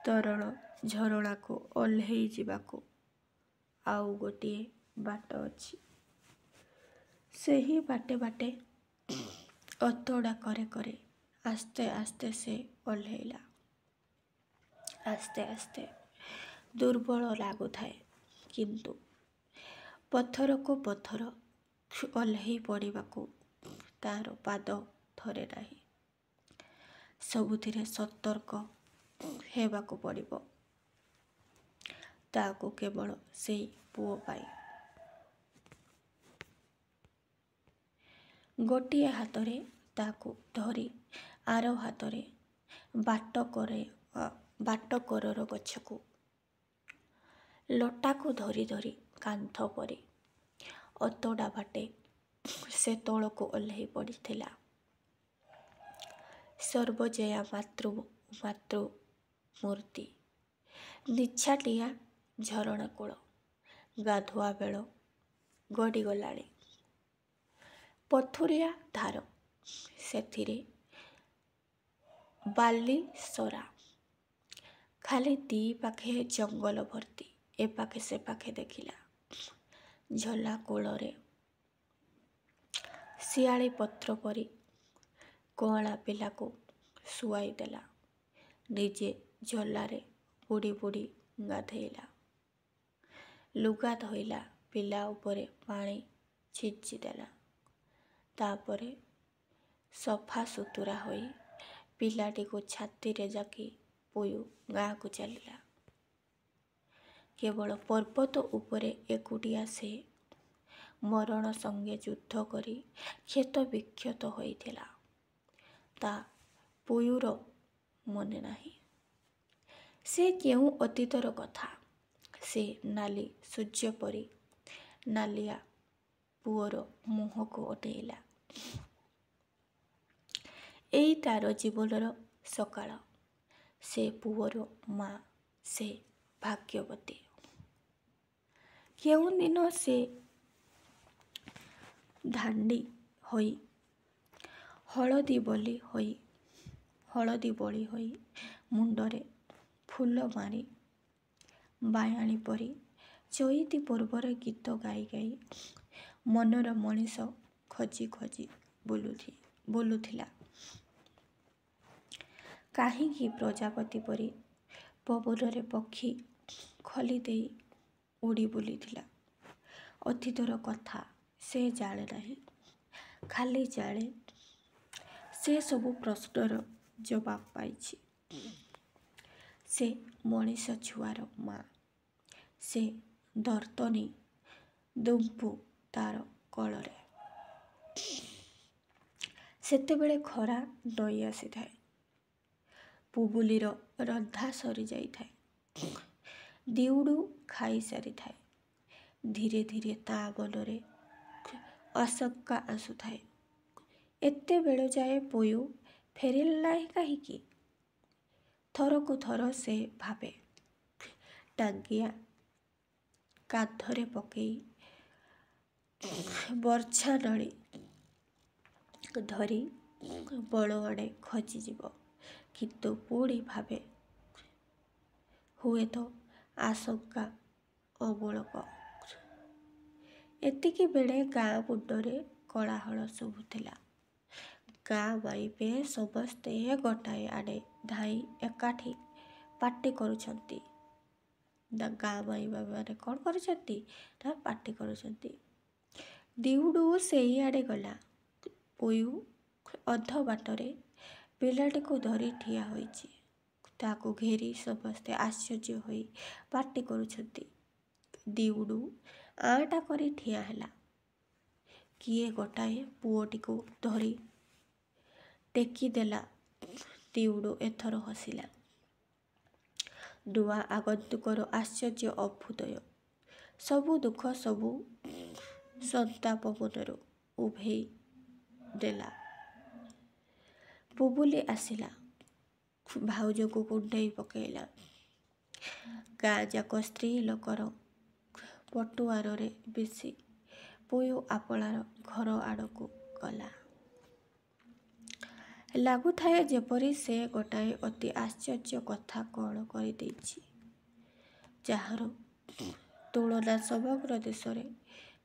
ତରଳ ଝରଣାକୁ ଓହ୍ଲେଇ ଯିବାକୁ ଆଉ ଗୋଟିଏ ବାଟ ଅଛି। ସେହି ବାଟେ ଅତଡ଼ା କରେ କରେ ଆସ୍ତେ ଆସ୍ତେ ସେ ଓହ୍ଲେଇଲା। ଆସ୍ତେ ଆସ୍ତେ। ଦୁର୍ବଳ ଲାଗୁଥାଏ। କିନ୍ତୁ ପଥରକୁ ପଥର ଓହ୍ଲେଇ ପଡ଼ିବାକୁ ତାର ପାଦ ଧରେ ନାହିଁ। ସବୁଥିରେ ସତର୍କ ହେବାକୁ ପଡ଼ିବ। ତାକୁ କେବଳ ସେଇ ପୁଅ ପାଇଁ। ଗୋଟିଏ ହାତରେ ତାକୁ ଧରି ଆର ହାତରେ ବାଟକରର ଗଛକୁ। ଲଟାକୁ ଧରି ଧରି କାନ୍ଥ ପରି ଅତଡ଼ା ବାଟେ ସେ ତଳକୁ ଓହ୍ଲେଇ ପଡ଼ିଥିଲା। ସର୍ବଜୟା ମାତୃମୂର୍ତ୍ତି। ନିଛାଟିଆ ଝରଣା କୂଳ। ଗାଧୁଆ ବେଳ ଗଡ଼ିଗଲାଣି। ପଥୁରିଆ ଧାର। ସେଥିରେ ବାଲି ସରା। ଖାଲି ଦି ପାଖେ ଜଙ୍ଗଲ ଭର୍ତ୍ତି। ଏ ପାଖେ ସେ ପାଖେ ଦେଖିଲା। ଝଲା କୂଳରେ ଶିଆଳି ପତ୍ର ପରି କଅଁଳା ପିଲାକୁ ଶୁଆଇ ଦେଲା। ନିଜେ ଝଲାରେ ବୁଡ଼ି ବୁଡ଼ି ଗାଧେଇଲା। ଲୁଗା ଧୋଇଲା। ପିଲା ଉପରେ ପାଣି ଛିଞ୍ଚି ଦେଲା। ତାପରେ ସଫା ସୁତୁରା ହୋଇ ପିଲାଟିକୁ ଛାତିରେ ଜାକି ପୁୟୁ ଗାଁକୁ ଚାଲିଲା। କେବଳ ପର୍ବତ ଉପରେ ଏକୁଟିଆ ସେ ମରଣ ସଙ୍ଗେ ଯୁଦ୍ଧ କରି କ୍ଷତ ବିକ୍ଷତ ହୋଇଥିଲା। ତା ପୁୟୁର ମନେ ନାହିଁ। ସେ କେଉଁ ଅତୀତର କଥା। ସେ ନାଲି ସୂର୍ଯ୍ୟ ପରି ନାଲିଆ ପୁଅର ମୁହଁକୁ ଅନେଇଲା। ଏଇ ତାର ଜୀବନର ସକାଳ। ସେ ପୁଅର ମା। ସେ ଭାଗ୍ୟବତୀ। କେଉଁଦିନ ସେ ଧାଡ଼ି ହୋଇ ହଳଦୀ ବଳି ହୋଇ ମୁଣ୍ଡରେ ଫୁଲ ମାରି ବାୟାଣୀ ପରି ଚଇତି ପର୍ବରେ ଗୀତ ଗାଇ ଗାଇ ମନର ମଣିଷ ଖୋଜି ଖୋଜି ବୁଲୁଥିଲା। କାହିଁକି ପ୍ରଜାପତି ପରି ପବନରେ ପକ୍ଷୀ ଖୋଲି ଦେଇ ଉଡ଼ି ବୁଲିଥିଲା। ଅତୀତର କଥା ସେ ଜାଣେ ନାହିଁ। ଖାଲି ଜାଣେ ସେ ସବୁ ପ୍ରଶ୍ନର ଜବାବ ପାଇଛି। ସେ ମଣିଷ ଛୁଆର ମା। ସେ ଦର୍ତ୍ତନୀ ଦୁମ୍ପୁ ତାର କଳରେ। ସେତେବେଳେ ଖରା ନଇଁ ଆସିଥାଏ। ପୁବୁଲିର ରନ୍ଧା ସରିଯାଇଥାଏ। ଦିଉଡୁ ଖାଇସାରିଥାଏ। ଧୀରେ ଧୀରେ ତା ମନରେ ଆଶଙ୍କା ଆସୁଥାଏ। ଏତେବେଳ ଯାଏ ପୋୟୁ ଫେରିଲା ନାହିଁ କାହିଁକି? ଥରକୁ ଥର ସେ ଭାବେ। ଟାଙ୍ଗିଆ କାନ୍ଧରେ ପକେଇ ବର୍ଚ୍ଛା ନଳି ଧରି ବଣଆଡ଼େ ଖୋଜିଯିବ। କିନ୍ତୁ ପୁଣି ଭାବେ ହୁଏତ ଆଶଙ୍କା ଅମୂଳକ। ଏତିକି ବେଳେ ଗାଁ ମୁଣ୍ଡରେ କୋଳାହଳ ଶୁଭୁଥିଲା। ଗାଁ ମାଇପେ ସମସ୍ତେ ଗୋଟାଏ ଆଡ଼େ ଧାଇଁ ଏକାଠି ପାଟି କରୁଛନ୍ତି। ଗାଁ ମାଇପେମାନେ କ'ଣ କରୁଛନ୍ତି ନା ପାଟି କରୁଛନ୍ତି। ଦିଉଡୁ ସେଇଆଡ଼େ ଗଲା। ପୋୟୁ ଅଧ ବାଟରେ ପିଲାଟିକୁ ଧରି ଠିଆ ହୋଇଛି। ତାକୁ ଘେରି ସମସ୍ତେ ଆଶ୍ଚର୍ଯ୍ୟ ହୋଇ ପାଟି କରୁଛନ୍ତି। ଦିଉଡୁ ଆଁଟା କରି ଠିଆ ହେଲା। କିଏ ଗୋଟାଏ ପୁଅଟିକୁ ଧରି ଟେକିଦେଲା। ଦିଉଡୁ ଏଥର ହସିଲା। ନୂଆ ଆଗନ୍ତୁକର ଆଶ୍ଚର୍ଯ୍ୟ ଅଭ୍ୟୁଦୟ। ସବୁ ଦୁଃଖ ସବୁ ସନ୍ତାପ ମନରୁ ଉଭେଇ ଦେଲା। ପୁବୁଲି ଆସିଲା। ଭାଉଜକୁ କୁଣ୍ଢେଇ ପକେଇଲା। ଗାଁଯାକ ସ୍ତ୍ରୀ ଲୋକର ପଟୁଆରରେ ମିଶି ପୋୟୁ ଆପଣାର ଘର ଆଡ଼କୁ ଗଲା। ଲାଗୁଥାଏ ଯେପରି ସେ ଗୋଟାଏ ଅତି ଆଶ୍ଚର୍ଯ୍ୟ କଥା କ'ଣ କରିଦେଇଛି, ଯାହାର ତୁଳନା ସମଗ୍ର ଦେଶରେ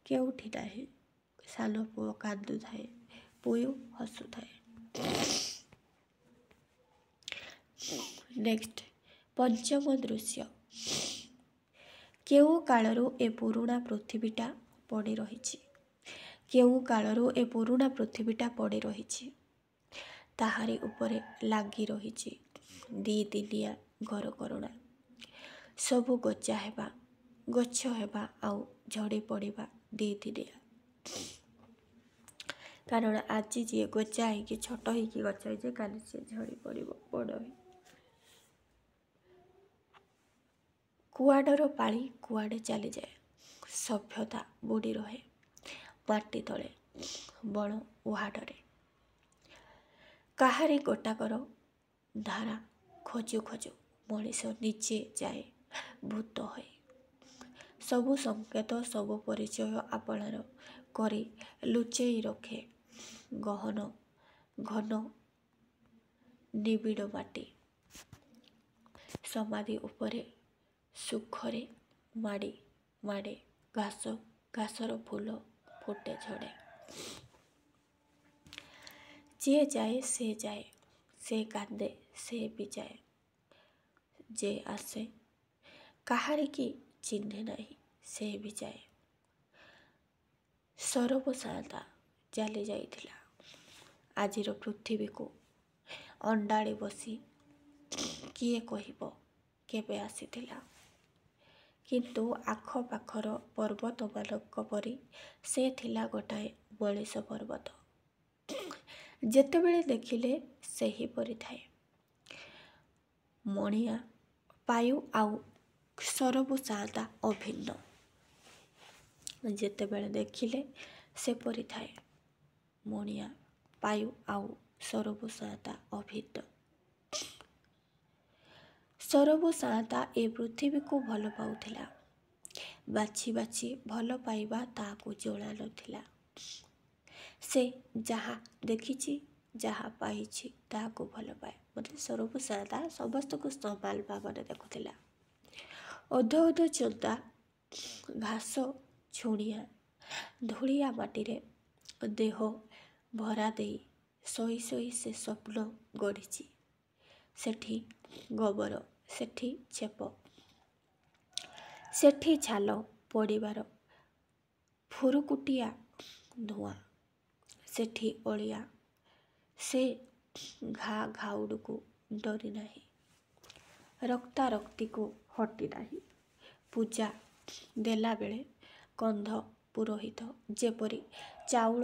କେଉଁଠି ନାହିଁ। ସାନ ପୁଅ କାନ୍ଦୁଥାଏ। ପୋୟୁ ହସୁଥାଏ। ନେକ୍ସଟ ପଞ୍ଚମ ଦୃଶ୍ୟ। କେଉଁ କାଳରୁ ଏ ପୁରୁଣା ପୃଥିବୀଟା ପଡ଼ି ରହିଛି। କେଉଁ କାଳରୁ ଏ ପୁରୁଣା ପୃଥିବୀଟା ପଡ଼ି ରହିଛି। ତାହାରି ଉପରେ ଲାଗି ରହିଛି ଦିଦିନିଆ ଘରକରଣା। ସବୁ ଗଜା ହେବା, ଗଛ ହେବା ଆଉ ଝଡ଼ି ପଡ଼ିବା ଦିଦିନିଆ। କାରଣ ଆଜି ଯିଏ ଗଜା ହେଇକି ଛୋଟ ହେଇକି ଗଛ ହେଇଛି, କାଲି ସିଏ ଝଡ଼ି ପଡ଼ିବ ବଡ଼ ହେଇ। କୁଆଡ଼ର ପାଳି କୁଆଡ଼େ ଚାଲିଯାଏ। ସଭ୍ୟତା ବୁଡ଼ି ରହେ ମାଟି ତଳେ, ବଣ ଉହାଡ଼ରେ। କାହାରି ଗୋଟାକର ଧାରା ଖୋଜୁ ଖୋଜୁ ମଣିଷ ନିଜେ ଯାଏ ଭୂତ ହୋଇ। ସବୁ ସଂକେତ ସବୁ ପରିଚୟ ଆପଣାର କରି ଲୁଚେଇ ରଖେ ଘନ ନିବିଡ଼ ମାଟି। ସମାଧି ଉପରେ ସୁଖରେ ମାଡ଼ି ମାଡ଼େ ଘାସ, ଘାସର ଫୁଲ ଫୁଟେ ଝଡ଼େ। ଯିଏ ଯାଏ ସେ ଯାଏ, ସେ କାନ୍ଦେ ସେ ବି ଯାଏ। ଯେ ଆସେ କାହାରିକି ଚିହ୍ନେ ନାହିଁ, ସେ ବି ଯାଏ। ସରବ ସାଆନ୍ତା ଚାଲି ଯାଇଥିଲା। ଆଜିର ପୃଥିବୀକୁ ଅଣ୍ଡାଳି ବସି କିଏ କହିବ କେବେ ଆସିଥିଲା। କିନ୍ତୁ ଆଖପାଖର ପର୍ବତମାନଙ୍କ ପରି ସେ ଥିଲା ଗୋଟାଏ ମଣିଷ ପର୍ବତ। ଯେତେବେଳେ ଦେଖିଲେ ସେହିପରି ଥାଏ। ମଣିଆ, ପାୟୁ ଆଉ ସରବୁ ସାଆନ୍ତା ଅଭିନ୍ନ। ଯେତେବେଳେ ଦେଖିଲେ ସେପରି ଥାଏ। ମଣିଆ, ପାୟୁ ଆଉ ସରବୁ ସାଆନ୍ତା ଅଭିନ୍ନ। ସରବୁ ସାଆନ୍ତା ଏ ପୃଥିବୀକୁ ଭଲ ପାଉଥିଲା। ବାଛି ବାଛି ଭଲ ପାଇବା ତାହାକୁ ଜଣା ନଥିଲା। ସେ ଯାହା ଦେଖିଛି, ଯାହା ପାଇଛି ତାହାକୁ ଭଲ ପାଏ। ମୋତେ ସରବୁ ସାଆନ୍ତା ସମସ୍ତଙ୍କୁ ସମାନ ଭାବରେ ଦେଖୁଥିଲା। ଅଧ ଅଧ ଚନ୍ଦା ଘାସ ଝୁଣିଆ ଧୂଳିଆ ମାଟିରେ ଦେହ ଭରା ଦେଇ ଶୋଇ ଶୋଇ ସେ ସ୍ୱପ୍ନ ଗଢ଼ିଛି। ସେଠି ଗୋବର, ସେଠି ଛେପ, ସେଠି ଛାଲ ପଡ଼ିବାର ଫୁରୁକୁଟିଆ ଧୂଆଁ, ସେଠି ଅଳିଆ। ସେ ଘା ଘାଉଡ଼କୁ ଡରି ନାହିଁ, ରକ୍ତାରକ୍ତିକୁ ହଟି ନାହିଁ, ପୂଜା ଦେଲାବେଳେ କନ୍ଧ ପୁରୋହିତ ଯେପରି ଚାଉଳ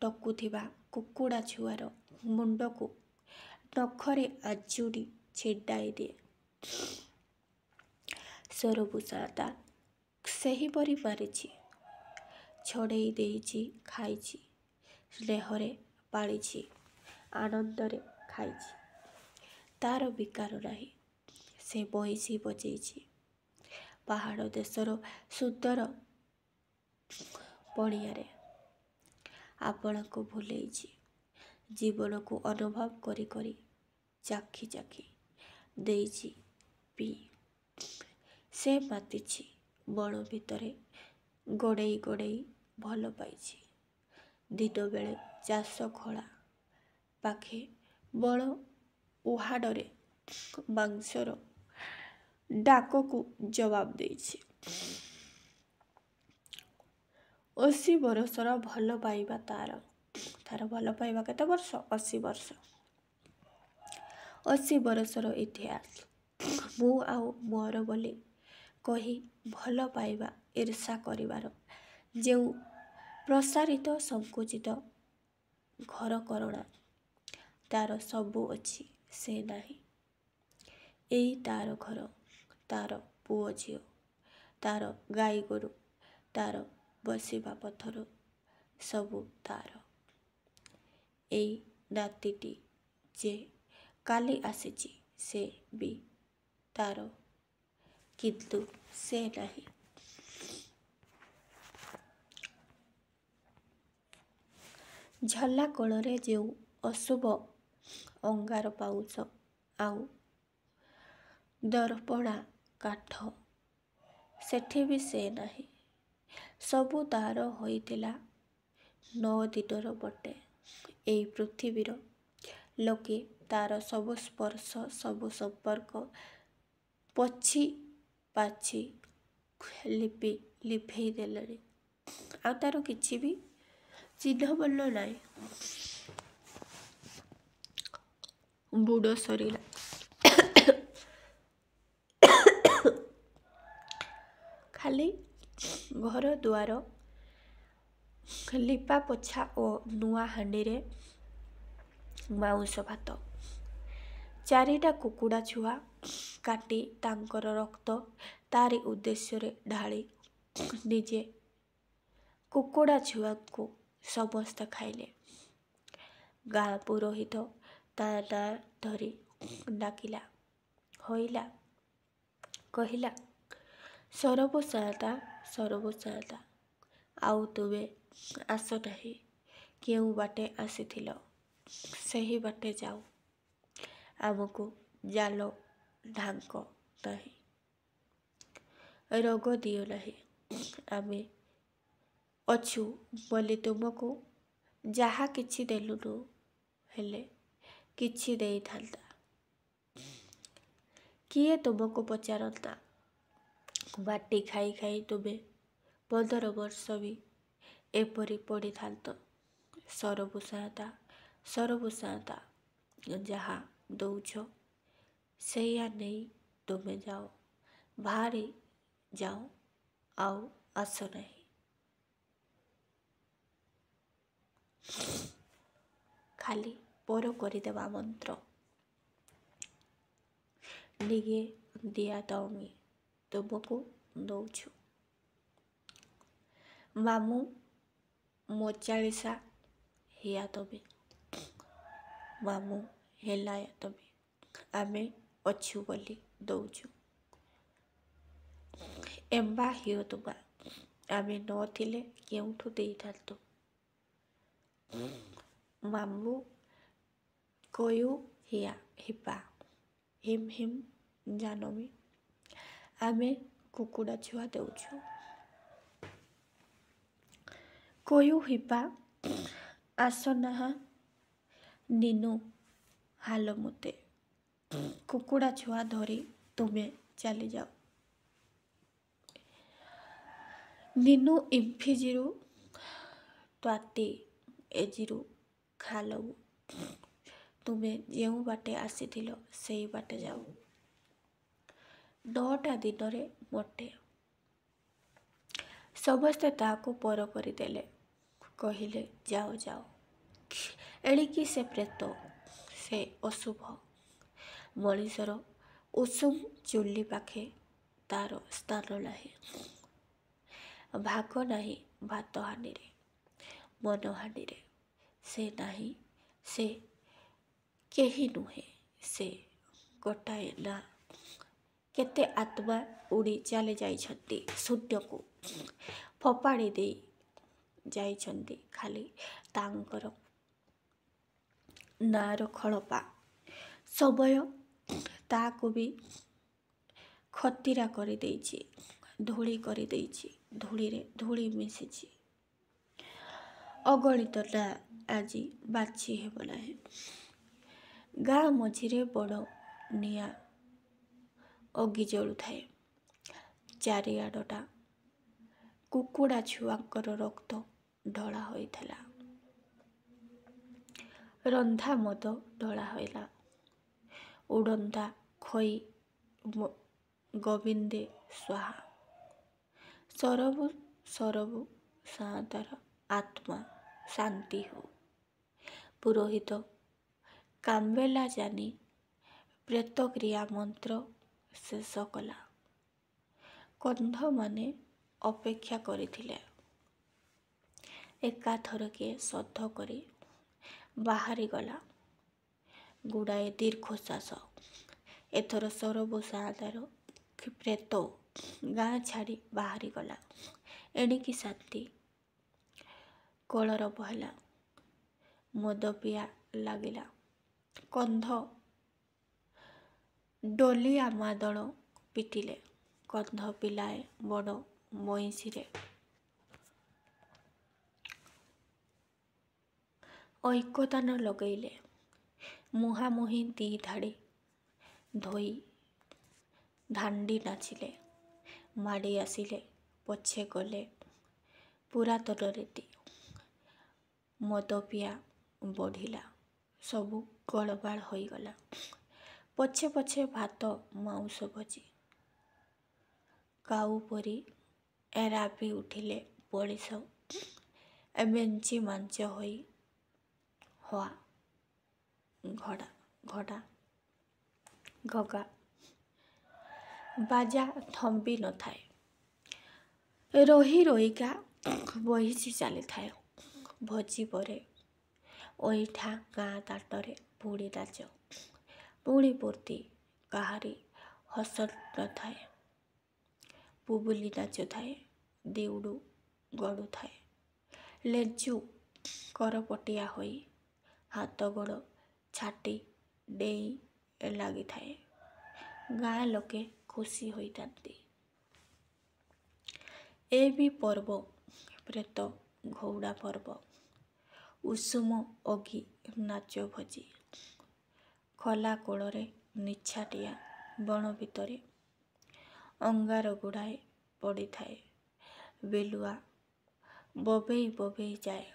ଟକୁଥିବା କୁକୁଡ଼ା ଛୁଆର ମୁଣ୍ଡକୁ ନଖରେ ଆଞ୍ଜୁଡ଼ି ଛିଣ୍ଡାଇ ଦିଏ, ସରବୁସାତା ସେହିପରି ମାରିଛି, ଛଡ଼େଇ ଦେଇଛି, ଖାଇଛି, ସ୍ନେହରେ ପାଳିଛି, ଆନନ୍ଦରେ ଖାଇଛି। ତାର ବିକାର ନାହିଁ। ସେ ବଇଁଶୀ ବଜେଇଛି, ପାହାଡ଼ ଦେଶର ସୁନ୍ଦର ପଡ଼ିଆରେ ଆପଣାକୁ ଭୁଲେଇଛି, ଜୀବନକୁ ଅନୁଭବ କରି କରି ଚାଖି ଚାଖି ଦେଇଛି ପିଇ। ସେ ମାତିଛି ବଣ ଭିତରେ, ଗୋଡ଼େଇ ଗୋଡ଼େଇ ଭଲ ପାଇଛି। ଦିନବେଳେ ଚାଷ ଖଳା ପାଖେ ବଣ ଉହାଡ଼ରେ ମାଂସର ଡାକକୁ ଜବାବ ଦେଇଛି। 80 ବରଷର ଭଲ ପାଇବା ତାର ଭଲ ପାଇବା କେତେ ବର୍ଷ? 80 ବର୍ଷ। 80 ବରଷର ଇତିହାସ। ମୁଁ ଆଉ ମୋର ବୋଲି କହି ଭଲ ପାଇବା ଈର୍ଷା କରିବାର ଯେଉଁ ପ୍ରସାରିତ ସଂକୁଚିତ ଘରକରଣା ତାର ସବୁ ଅଛି, ସେ ନାହିଁ। ଏଇ ତାର ଘର, ତାର ପୁଅ ଝିଅ, ତାର ଗାଈ ଗୋରୁ, ତାର ବସିବା ପଥର, ସବୁ ତାର। ଏଇ ନାତିଟି ଯେ କାଲି ଆସିଛି, ସେ ବି ତାର, କିନ୍ତୁ ସେ ନାହିଁ। ଝଲା କୋଳରେ ଯେଉଁ ଅଶୁଭ ଅଙ୍ଗାର ପାଉଛ ଆଉ ଦର୍ପଣା କାଠ, ସେଠି ବି ସେ ନାହିଁ। ସବୁ ତାର ହୋଇଥିଲା 9 ଦିନର ବଟେ। ଏଇ ପୃଥିବୀର ଲୋକେ ତାର ସବୁ ସ୍ପର୍ଶ, ସବୁ ସମ୍ପର୍କ ପୋଛି ପାଛି ଲିଭେଇ ଦେଲେଣି। ଆଉ ତାର କିଛି ବି ଚିହ୍ନବର୍ଣ୍ଣ ନାହିଁ। ବୁଡ଼ ସରିଲା। ଖାଲି ଘର ଦୁଆର ଲିପା ପୋଛା ଓ ନୂଆ ହାଣ୍ଡିରେ ମାଉଁସ ଭାତ। 4ଟା କୁକୁଡ଼ା ଛୁଆ କାଟି ତାଙ୍କର ରକ୍ତ ତାରି ଉଦ୍ଦେଶ୍ୟରେ ଢାଳି ନିଜେ କୁକୁଡ଼ା ଛୁଆଙ୍କୁ ସମସ୍ତେ ଖାଇଲେ। ଗାଁ ପୁରୋହିତ ତା ନାଁ ଧରି ଡାକିଲା, ହଇଲା, କହିଲା, ସରବୁସାତା, ସରବୁସାତା, ଆଉ ତୁମେ ଆସ ନାହିଁ। କେଉଁ ବାଟେ ଆସିଥିଲ, ସେହି ବାଟେ ଯାଅ। ଆମକୁ ଜାଲ ଢାଙ୍କ ନାହିଁ, ରୋଗ ଦିଅ ନାହିଁ। ଆମେ ଅଛୁ ବୋଲି ତୁମକୁ ଯାହା କିଛି ଦେଲୁନୁ, ହେଲେ କିଛି ଦେଇଥାନ୍ତା। କିଏ ତୁମକୁ ପଚାରନ୍ତା? ମାଟି ଖାଇ ଖାଇ ତୁମେ 15 ବର୍ଷ ବି ଏପରି ପଡ଼ିଥାନ୍ତ। ସରବୁସାତା, ସରବୁସାତା, ଯାହା ଦଉଛ ସେଇଆ ନେଇ ତୁମେ ଯାଅ, ବାହାରି ଯାଅ, ଆଉ ଆସ ନାହିଁ। ଖାଲି ପର କରିଦେବା ମନ୍ତ୍ର। ନିଗେ ଦିଆ ଦଉନି, ତୁମକୁ ଦଉଛୁ। ମାମୁଁ ମୋଚାଳିଶା ହିଆ ତମେ, ମାମୁଁ ହେଲାୟା ତମେ, ଆମେ ଅଛୁ ବୋଲି ଦଉଛୁ। ଏମ୍ବା ହିଅ ତୁମା, ଆମେ ନଥିଲେ କେଉଁଠୁ ଦେଇଥାନ୍ତୁ। ମାମୁଁ କୟୁ ହିଆ ହିପା, ହିମ୍ ହିମ୍ ଜାନମି, ଆମେ କୁକୁଡ଼ା ଛୁଆ ଦେଉଛୁ। କୟୁ ହିପା ଆସନାହା ନିନୁ ହାଲ ମୋତେ, କୁକୁଡ଼ା ଛୁଆ ଧରି ତୁମେ ଚାଲିଯାଅ। ନିନୁ ଇମ୍ଫିଜିରୁ ତ୍ୱାତି ଏଜିରୁ ଖାଲବୁ, ତୁମେ ଯେଉଁ ବାଟେ ଆସିଥିଲ ସେଇ ବାଟେ ଯାଅ। 9ଟା ଦିନରେ ମୋଟେ। ସମସ୍ତେ ତାହାକୁ ପର କରିଦେଲେ, କହିଲେ ଯାଅ ଯାଅ, ଏଣିକି ସେ ପ୍ରେତ, ସେ ଅଶୁଭ। ମଣିଷର ଉଷୁମ ଚୁଲି ପାଖେ ତାର ସ୍ଥାନ ନାହିଁ, ଭାଗ ନାହିଁ ଭାତ ହାନିରେ, ମନହାନିରେ। ସେ ନାହିଁ, ସେ କେହି ନୁହେଁ, ସେ ଗୋଟାଏ ନା। କେତେ ଆତ୍ମା ଉଡ଼ି ଚାଲି ଯାଇଛନ୍ତି ଶୂନ୍ୟକୁ, ଫୋପାଡ଼ି ଦେଇ ଯାଇଛନ୍ତି ଖାଲି ତାଙ୍କର ନାଁର ଖଳପା। ସମୟ ତାକୁ ବି ଖତିରା କରିଦେଇଛି, ଧୂଳି କରିଦେଇଛି, ଧୂଳିରେ ଧୂଳି ମିଶିଛି। ଅଗଣିତ ନା ଆଜି ବାଛି ହେବ ନାହିଁ। ଗାଁ ମଝିରେ ବଡ଼ ନିଆଁ ଅଗି ଜଳୁଥାଏ। ଚାରିଆଡ଼ଟା କୁକୁଡ଼ା ଛୁଆଙ୍କର ରକ୍ତ ଢଳା ହୋଇଥିଲା। ରନ୍ଧା ମଦ ଢଳା ହୋଇଲା। ଉଡ଼ନ୍ତା ଖଇ ଗୋବିନ୍ଦେ ସ୍ୱାହା। ସରବୁ ସରବୁ ସାଆନ୍ତର ଆତ୍ମା ଶାନ୍ତି ହଉ। ପୁରୋହିତ କାମ୍ବେଲା ଜାନି ପ୍ରେତକ୍ରିୟା ମନ୍ତ୍ର ଶେଷ କଲା। କନ୍ଧମାନେ ଅପେକ୍ଷା କରିଥିଲେ। ଏକାଥରକେ ଶବ୍ଦ କରି ବାହାରିଗଲା ଗୁଡ଼ାଏ ଦୀର୍ଘଶ୍ୱାସ। ଏଥର ସରବୁ ସାଆନ୍ତର ପ୍ରେତ ଗାଁ ଛାଡ଼ି ବାହାରିଗଲା। ଏଣିକି ଶାନ୍ତି। କଳରବ ହେଲା, ମଦ ପିଆ ଲାଗିଲା। କନ୍ଧ ଡୋଲିଆ ମାଦଳ ପିଟିଲେ। କନ୍ଧ ପିଲାଏ ବଡ଼ ବଇଁଶୀରେ ଐକତାନ ଲଗେଇଲେ। ମୁହାଁମୁହିଁ ଦି ଧାଡ଼ି ଧୋଇ ଦାଣ୍ଡି ନାଚିଲେ। ମାଡ଼ି ଆସିଲେ, ପଛେ ଗଲେ ପୁରାତନ ରୀତି। ମଦପିଆ ବଢ଼ିଲା, ସବୁ ଗୋଳମାଳ ହୋଇଗଲା। ପଛେ ପଛେ ଭାତ ମାଉଁସ ଭୋଜି। କାଉ ପରି ରାବି ଉଠିଲେ ମଣିଷ। ମେଞ୍ଚି ମାଞ୍ଚ ହୋଇ ହଆ ଘଗା ବାଜା ଥମ୍ବି ନଥାଏ। ରହି ରହିକା ବହିଛି ଚାଲିଥାଏ। ଭୋଜି ପରେ ଅଇଁଠା ଗାଁ ଦାଣ୍ଡରେ ପୁଣି ନାଚ, ପୁଣି ଫୁର୍ତ୍ତି। କାହାରି ହସ ନଥାଏ। ବୁବୁଲି ନାଚୁଥାଏ, ଦିଉଡୁ ଗଡ଼ୁଥାଏ। ଲେଜୁ କରପଟିଆ ହୋଇ ହାତ ଗୋଡ଼ ଛାଟି ଡେଇଁ ଲାଗିଥାଏ। ଗାଁ ଲୋକେ ଖୁସି ହୋଇଥାନ୍ତି। ଏ ବି ପର୍ବ, ପ୍ରେତ ଘଉଡ଼ା ପର୍ବ। ଉଷୁମ ଅଗି, ନାଚ ଭୋଜି। ଖୋଲା କୋଳରେ ନିଛାଟିଆ ବଣ ଭିତରେ ଅଙ୍ଗାର ଗୁଡ଼ାଏ ପଡ଼ିଥାଏ। ବିଲୁଆ ବୋବେଇ ବୋବେଇ ଯାଏ।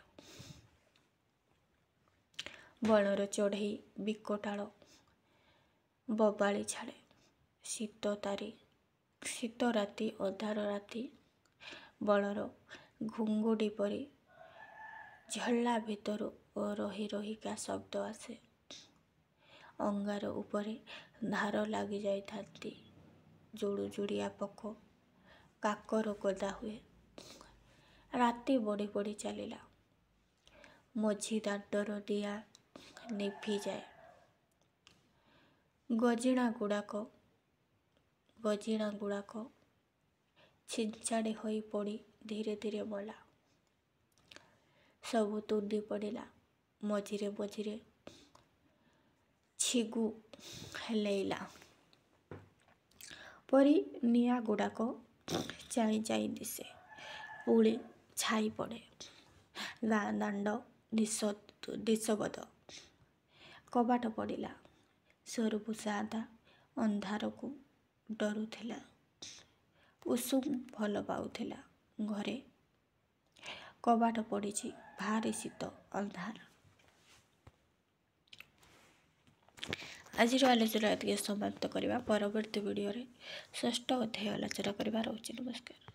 ବଣର ଚଢ଼େଇ ବିକଟାଳ ବୋବାଳି ଛାଡ଼େ। ଶୀତ ରାତି, ଅନ୍ଧାର ରାତି, ବଣର ଘୁଙ୍ଗୁଡ଼ି ପରି ଝର୍ଲା ଭିତରୁ ରହି ରହିକା ଶବ୍ଦ ଆସେ। ଅଙ୍ଗାର ଉପରେ ଧାର ଲାଗି ଯାଇଥାନ୍ତି। ଜୁଡ଼ୁଜୁଡ଼ିଆ ପୋକ, କାକର ଗଦା ହୁଏ। ରାତି ବଢ଼ି ବଢ଼ି ଚାଲିଲା। ମଝି ଦାଣ୍ଡର ଦିଆ ନିଭିଯାଏ। ଗଜିଣା ଗୁଡ଼ାକ ଛିଞ୍ଚାଡ଼ି ହୋଇ ପଡ଼ି ଧୀରେ ଧୀରେ ମଲା। ସବୁ ତୁଣ୍ଡି ପଡ଼ିଲା। ମଝିରେ ମଝିରେ ଛିଗୁ ହେଲେଇଲା ପରି ନିଆଁ ଗୁଡ଼ାକ ଚାଇଁ ଚାଇଁ ଦିଶେ, ପୁଣି ଛାଇ ପଡ଼େ। ଗାଁ ଦାଣ୍ଡ ନିଶବଦ। କବାଟ ପଡ଼ିଲା। ସରବୁ ସାଆନ୍ତା ଅନ୍ଧାରକୁ ଡରୁଥିଲା। ଉଷୁମ ଭଲ ପାଉଥିଲା ଘରେ। କବାଟ ପଡ଼ିଛି, ଭାରି ଶୀତ, ଅନ୍ଧାର। ଆଜିର ଆଲୋଚନା ଏତିକି ସମାପ୍ତ କରିବା। ପରବର୍ତ୍ତୀ ଭିଡ଼ିଓରେ ଷଷ୍ଠ ଅଧ୍ୟାୟ ଆଲୋଚନା କରିବା। ରହୁଛି। ନମସ୍କାର।